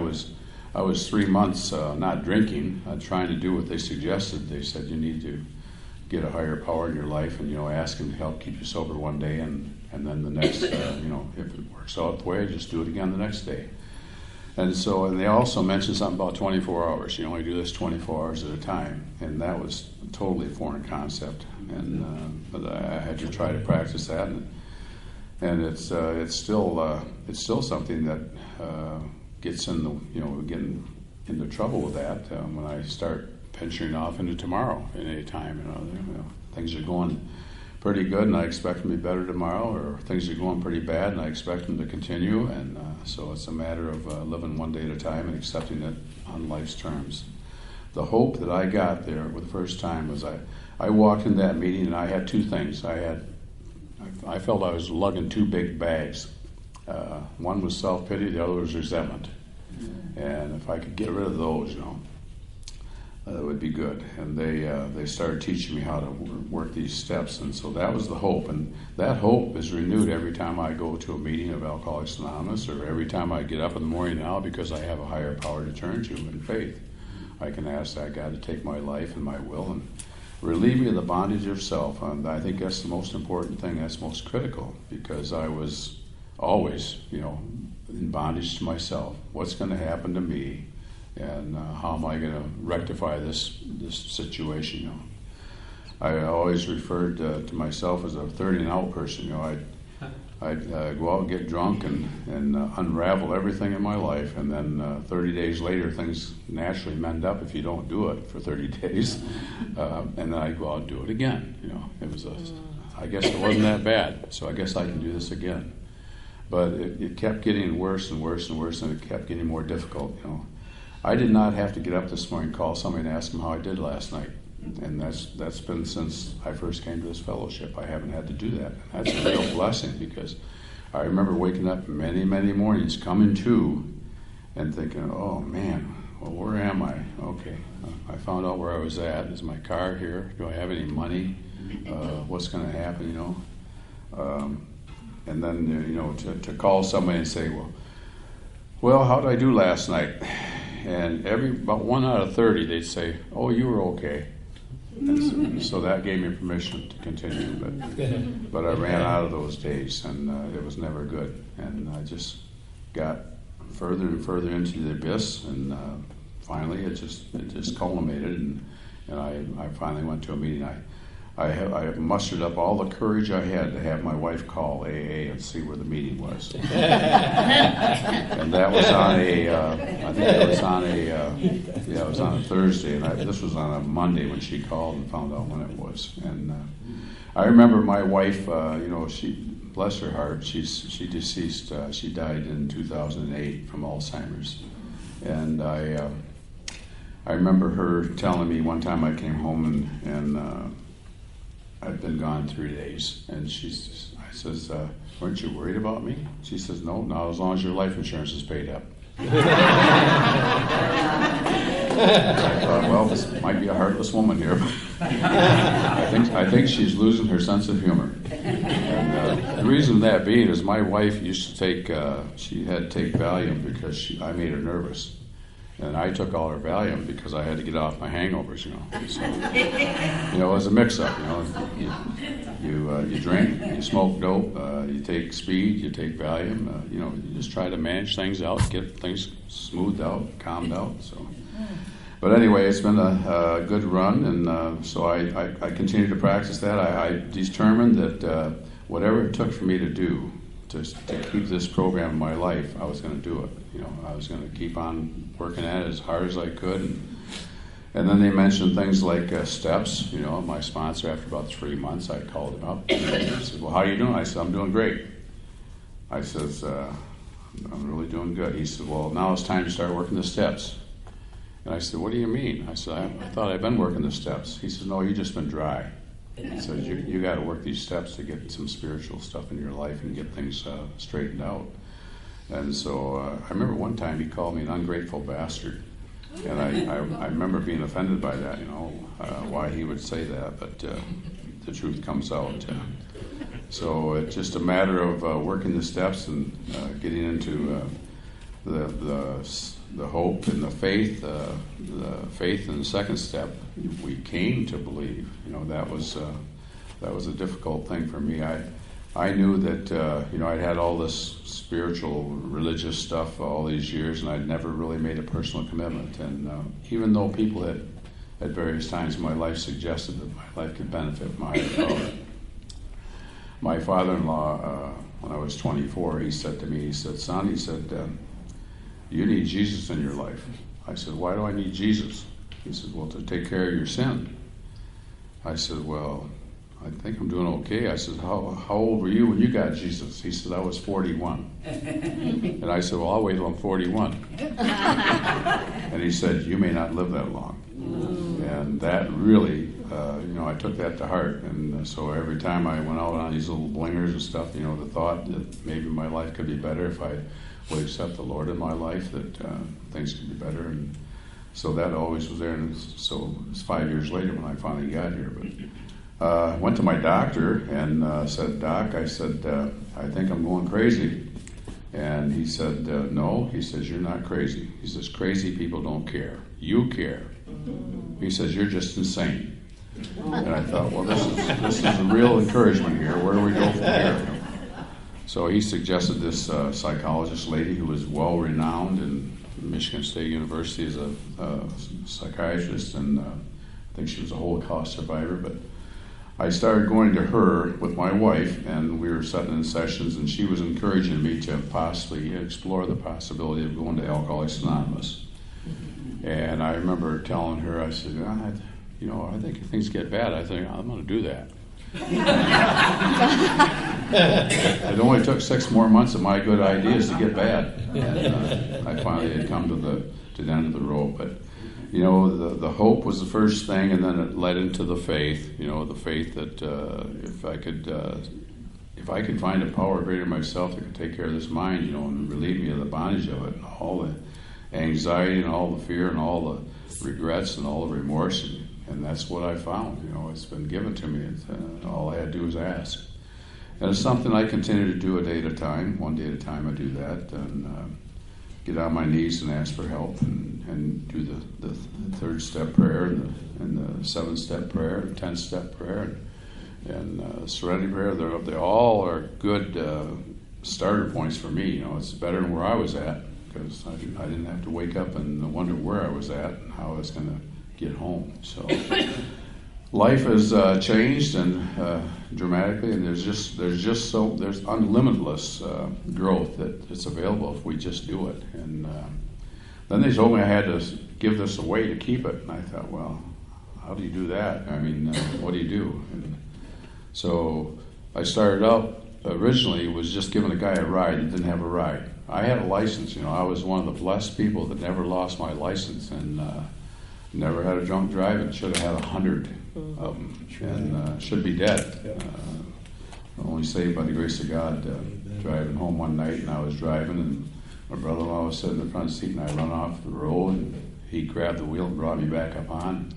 was 3 months not drinking, trying to do what they suggested. They said you need to get a higher power in your life, and ask Him to help keep you sober one day, and then the next, if it works out the way, just do it again the next day. And they also mentioned something about 24 hours. You only do this 24 hours at a time, and that was a totally foreign concept. But I had to try to practice that, and it's still something that gets getting into trouble with that when I start venturing off into tomorrow at any time. Things are going pretty good, and I expect them to be better tomorrow, or things are going pretty bad, and I expect them to continue. And so it's a matter of living one day at a time and accepting it on life's terms. The hope that I got there for the first time was I walked in that meeting, and I had two things. I felt I was lugging two big bags. One was self-pity, the other was resentment. And if I could get rid of those, that would be good. And they started teaching me how to work these steps, and so that was the hope. And that hope is renewed every time I go to a meeting of Alcoholics Anonymous, or every time I get up in the morning now, because I have a higher power to turn to in faith. I can ask that God to take my life and my will and relieve me of the bondage of self. And I think that's the most important thing. That's most critical, because I was always, in bondage to myself. What's going to happen to me? And how am I going to rectify this situation? I always referred to myself as a 30 and out person. I'd go out and get drunk and unravel everything in my life, and then 30 days later, things naturally mend up if you don't do it for 30 days, and then I'd go out and do it again. It was I guess it wasn't that bad, so I guess I can do this again. But it kept getting worse and worse and worse, and it kept getting more difficult. I did not have to get up this morning and call somebody and ask them how I did last night. And that's been since I first came to this fellowship. I haven't had to do that. And that's a real blessing, because I remember waking up many, many mornings, coming to, and thinking, oh man, well, where am I? Okay, I found out where I was at. Is my car here? Do I have any money? What's going to happen, And then, to call somebody and say, well, how did I do last night? And about 1 out of 30, they'd say, oh, you were okay. And so that gave me permission to continue. But I ran out of those days, and it was never good. And I just got further and further into the abyss, and finally it just culminated, and I finally went to a meeting. I mustered up all the courage I had to have my wife call AA and see where the meeting was. And that was on it was on a Thursday, and this was on a Monday when she called and found out when it was. And I remember my wife, she, bless her heart, she deceased. She died in 2008 from Alzheimer's. And I remember her telling me one time I came home and I'd been gone 3 days, and I says, weren't you worried about me? She says, no, not as long as your life insurance is paid up. I thought, well, this might be a heartless woman here. I think she's losing her sense of humor. And the reason that being is my wife used to take, she had to take Valium because I made her nervous. And I took all her Valium because I had to get off my hangovers, So, it was a mix-up, You drink, you smoke dope, you take speed, you take Valium, you just try to manage things out, get things smoothed out, calmed out, so. But anyway, it's been a good run, and so I continue to practice that. I determined that whatever it took for me to do to keep this program in my life, I was going to do it. I was going to keep on working at it as hard as I could. And then they mentioned things like steps. My sponsor, after about 3 months, I called him up. And he said, well, how are you doing? I said, I'm doing great. I says, I'm really doing good. He said, well, now it's time to start working the steps. And I said, what do you mean? I said, I thought I'd been working the steps. He said, no, you've just been dry. He says, you got to work these steps to get some spiritual stuff in your life and get things straightened out. And so I remember one time he called me an ungrateful bastard. And I remember being offended by that, why he would say that, but the truth comes out. So it's just a matter of working the steps and getting into the hope and the faith in the second step. We came to believe. That was a difficult thing for me. I knew that I'd had all this spiritual, religious stuff all these years, and I'd never really made a personal commitment. And even though people had at various times in my life suggested that my life could benefit from higher power, my father-in-law, when I was 24, he said to me, he said, son, he said, you need Jesus in your life. I said, why do I need Jesus? He said, well, to take care of your sin. I said, well, I think I'm doing okay. I said, how old were you when you got Jesus? He said, I was 41. And I said, well, I'll wait till I'm 41. And he said, you may not live that long. And that really, I took that to heart. And so every time I went out on these little blingers and stuff, the thought that maybe my life could be better if I would accept the Lord in my life, that things could be better. And so that always was there. And so it's 5 years later when I finally got here. But went to my doctor and said, Doc, I said, I think I'm going crazy. And he said, no. He says, you're not crazy. He says, crazy people don't care. You care. He says, you're just insane. And I thought, well, this is a real encouragement here. Where do we go from here? So he suggested this psychologist lady who was well-renowned in Michigan State University as a psychiatrist, and I think she was a Holocaust survivor. But I started going to her with my wife, and we were sitting in sessions, and she was encouraging me to possibly explore the possibility of going to Alcoholics Anonymous. And I remember telling her, I said, I think if things get bad, I think I'm going to do that. It only took 6 more months of my good ideas to get bad, and I finally had come to the end of the rope. But the hope was the first thing, and then it led into the faith. The faith that if I could find a power greater than myself that could take care of this mind, and relieve me of the bondage of it, and all the anxiety and all the fear and all the regrets and all the remorse, and that's what I found. It's been given to me. All I had to do was ask. And it's something I continue to do a day at a time. One day at a time I do that, and get on my knees and ask for help, and do the 3rd step prayer and the 7th step prayer, the 10th step prayer, and serenity prayer. They all are good starter points for me. It's better than where I was at, because I didn't have to wake up and wonder where I was at and how I was going to get home. So life has changed and dramatically, and there's unlimitless growth that's available if we just do it. And then they told me I had to give this away to keep it, and I thought, well, how do you do that? I mean, what do you do? And so I started out originally was just giving a guy a ride that didn't have a ride. I had a license. I was one of the blessed people that never lost my license, and never had a drunk driving. Should have had 100 of them, and should be dead. Only saved by the grace of God. Driving home one night, and I was driving, and my brother-in-law was sitting in the front seat, and I run off the road and he grabbed the wheel and brought me back up on.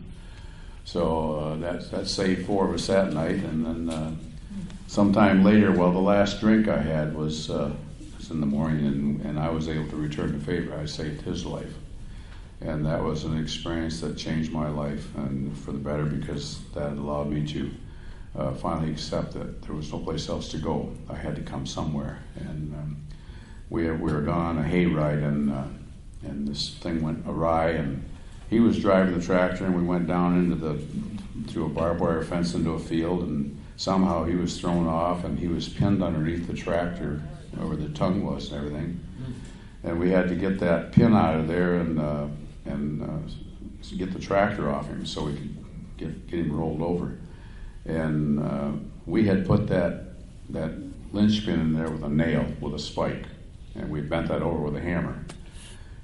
So that saved 4 of us that night. And then sometime later, well, the last drink I had was in the morning, and I was able to return the favor. I saved his life. And that was an experience that changed my life, and for the better, because that allowed me to finally accept that there was no place else to go. I had to come somewhere. And we were gone on a hayride, and this thing went awry, and he was driving the tractor, and we went down through a barbed wire fence into a field, and somehow he was thrown off, and he was pinned underneath the tractor where the tongue was and everything. And we had to get that pin out of there and get the tractor off him so we could get him rolled over. And we had put that linchpin in there with a nail, with a spike, and we bent that over with a hammer.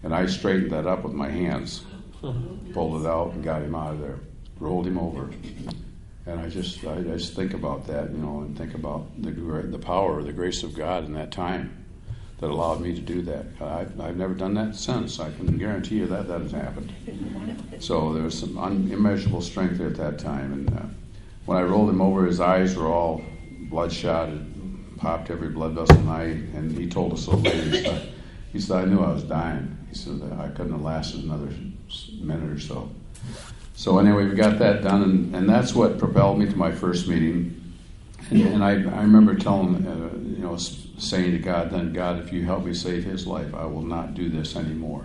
And I straightened that up with my hands, pulled it out and got him out of there, rolled him over. And I just think about that, and think about the power, the grace of God in that time that allowed me to do that. I've never done that since. I can guarantee you that has happened. So there was some unimmeasurable strength there at that time. And when I rolled him over, his eyes were all bloodshot. It popped every blood vessel in the eye. And he told us so later. He said, I knew I was dying. He said that I couldn't have lasted another minute or so. So anyway, we got that done, and that's what propelled me to my first meeting. And I remember saying to God, then, God, if you help me save his life, I will not do this anymore.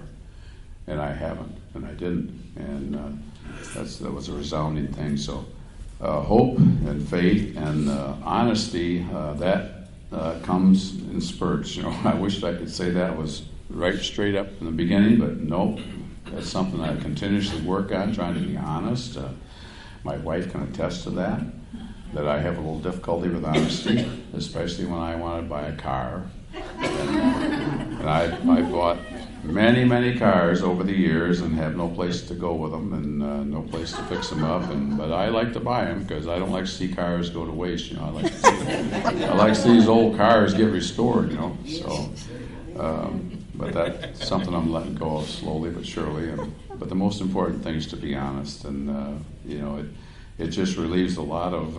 And I haven't, and I didn't. And that was a resounding thing. So hope and faith and honesty, that comes in spurts. I wish I could say that was right straight up in the beginning, but no. That's something I continuously work on, trying to be honest. My wife can attest to that I have a little difficulty with honesty, especially when I want to buy a car. And I bought many, many cars over the years and have no place to go with them and no place to fix them up. But I like to buy them because I don't like to see cars go to waste. I like to see these old cars get restored. So. But that's something I'm letting go of slowly but surely. But the most important thing is to be honest, and it just relieves a lot of.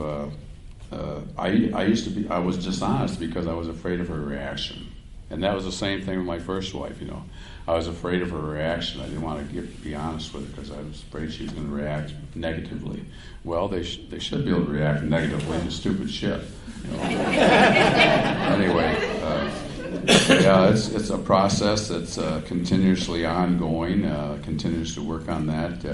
I was dishonest because I was afraid of her reaction, and that was the same thing with my first wife. I was afraid of her reaction. I didn't want to be honest with her because I was afraid she was going to react negatively. Well, they should be able to react negatively to stupid shit. Anyway. Yeah, it's a process that's continuously ongoing. Continues to work on that.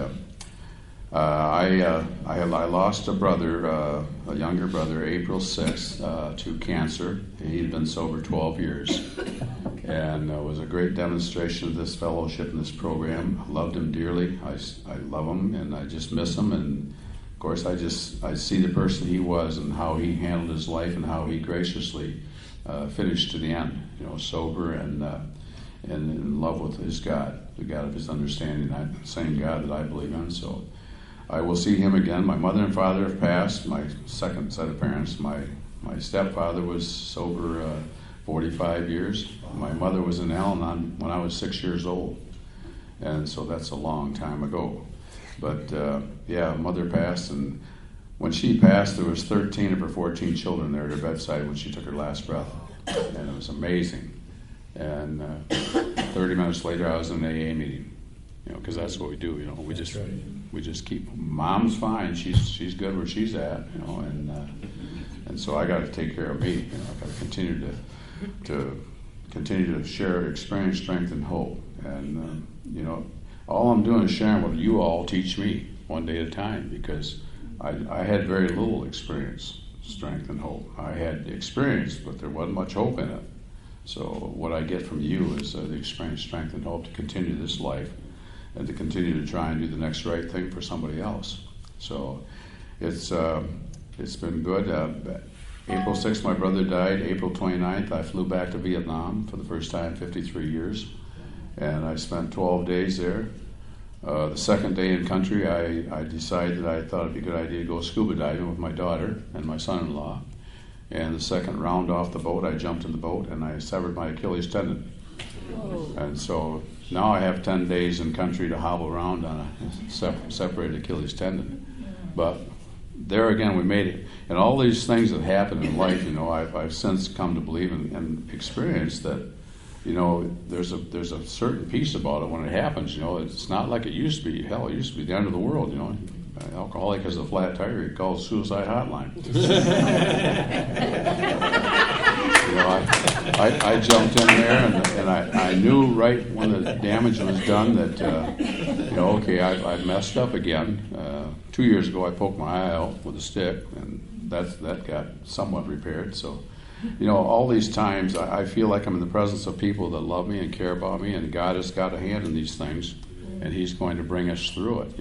I lost a brother, a younger brother, April 6th, to cancer. He'd been sober 12 years, and it was a great demonstration of this fellowship and this program. I loved him dearly. I love him, and I just miss him. And of course, I see the person he was and how he handled his life and how he graciously finished to the end, sober and in love with his God, the God of his understanding, the same God that I believe in. So I will see him again. My mother and father have passed, my second set of parents. My stepfather was sober 45 years. My mother was in Al-Anon when I was 6 years old, and so that's a long time ago. But mother passed, and when she passed, there was 13 of her 14 children there at her bedside when she took her last breath, and it was amazing. And 30 minutes later, I was in an AA meeting, because that's what we do. We just keep. Mom's fine; she's good where she's at, and so I got to take care of me. I got to continue to share experience, strength, and hope. And all I'm doing is sharing what you all teach me one day at a time, because I had very little experience, strength, and hope. I had experience, but there wasn't much hope in it. So what I get from you is the experience, strength, and hope to continue this life and to continue to try and do the next right thing for somebody else. So it's been good. April 6th, my brother died. April 29th, I flew back to Vietnam for the first time in 53 years, and I spent 12 days there. The second day in country, I decided I thought it'd be a good idea to go scuba diving with my daughter and my son-in-law. And the second round off the boat, I jumped in the boat and I severed my Achilles tendon. And so now I have 10 days in country to hobble around on a separated Achilles tendon. But there again, we made it. And all these things that happen in life, I've since come to believe and experience that, there's a certain peace about it when it happens. It's not like it used to be. Hell, it used to be the end of the world. An alcoholic has a flat tire, he calls suicide hotline. I jumped in there and I knew right when the damage was done that, okay, I messed up again. 2 years ago, I poked my eye out with a stick, and that got somewhat repaired. So, all these times I feel like I'm in the presence of people that love me and care about me, and God has got a hand in these things, and He's going to bring us through it.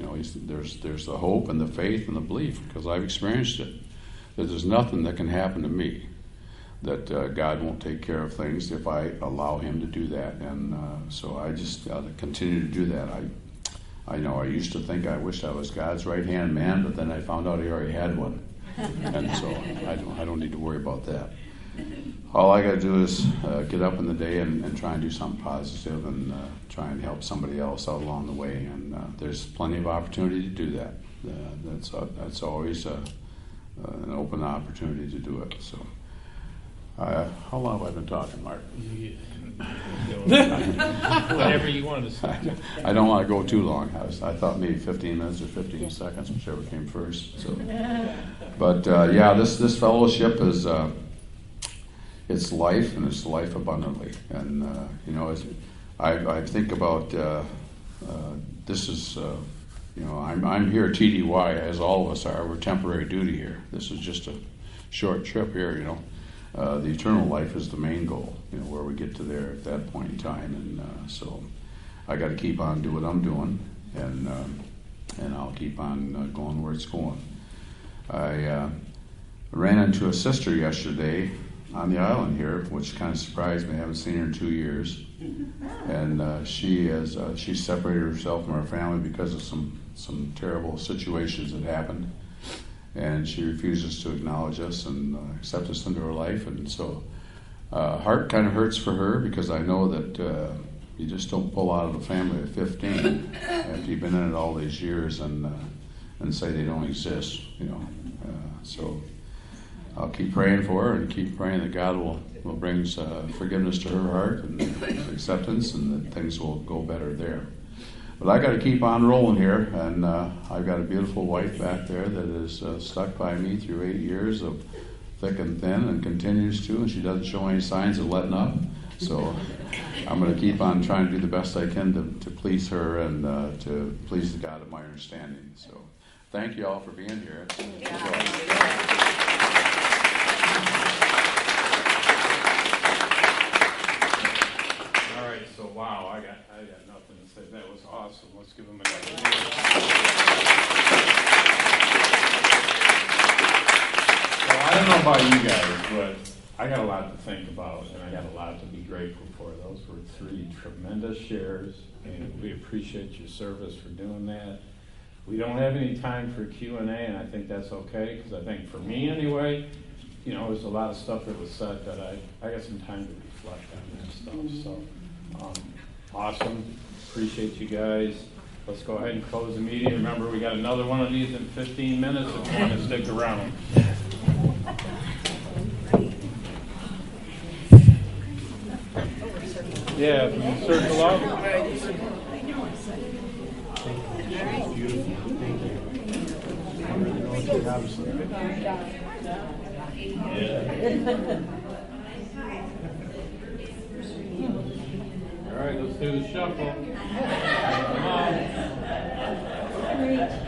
There's the hope and the faith and the belief, because I've experienced it, that there's nothing that can happen to me that God won't take care of things if I allow Him to do that. And so I just got to continue to do that. I know I used to think I wished I was God's right-hand man, but then I found out He already had one. And so I don't need to worry about that. All I got to do is get up in the day and try and do something positive and try and help somebody else out along the way. And there's plenty of opportunity to do that. That's always an open opportunity to do it. So, how long have I been talking, Mark? Whatever you want to say. I don't want to go too long. I thought maybe 15 minutes or 15 seconds, whichever came first. So, but this fellowship is it's life, and it's life abundantly. And I think about this is I'm here at TDY, as all of us are. We're temporary duty here. This is just a short trip here. The eternal life is the main goal, where we get to there at that point in time. And so I got to keep on doing what I'm doing, and I'll keep on going where it's going. I ran into a sister yesterday on the island here, which kind of surprised me. I haven't seen her in 2 years. And she separated herself from her family because of some terrible situations that happened. And she refuses to acknowledge us and accept us into her life. And so heart kind of hurts for her, because I know that you just don't pull out of the family at 15 after you've been in it all these years and say they don't exist, So I'll keep praying for her and keep praying that God will bring forgiveness to her heart and acceptance, and that things will go better there. But I got to keep on rolling here, and I've got a beautiful wife back there that is stuck by me through 8 years of thick and thin, and continues to, and she doesn't show any signs of letting up. So I'm going to keep on trying to do the best I can to please her and to please the God of my understanding. So thank you all for being here. All right, so wow, I got nothing to say. That was awesome. Let's give them another. So I don't know about you guys, but I got a lot to think about, and I got a lot to be grateful for. Those were 3 tremendous shares, and we appreciate your service for doing that. We don't have any time for Q&A, and I think that's okay, because I think for me anyway, there's a lot of stuff that was said that I got some time to reflect on that stuff. So awesome. Appreciate you guys. Let's go ahead and close the meeting. Remember, we got another one of these in 15 minutes if you want to stick around. Yeah, if you circle up. Beautiful. Thank you. I really know what you All right, let's do the shuffle. Come on.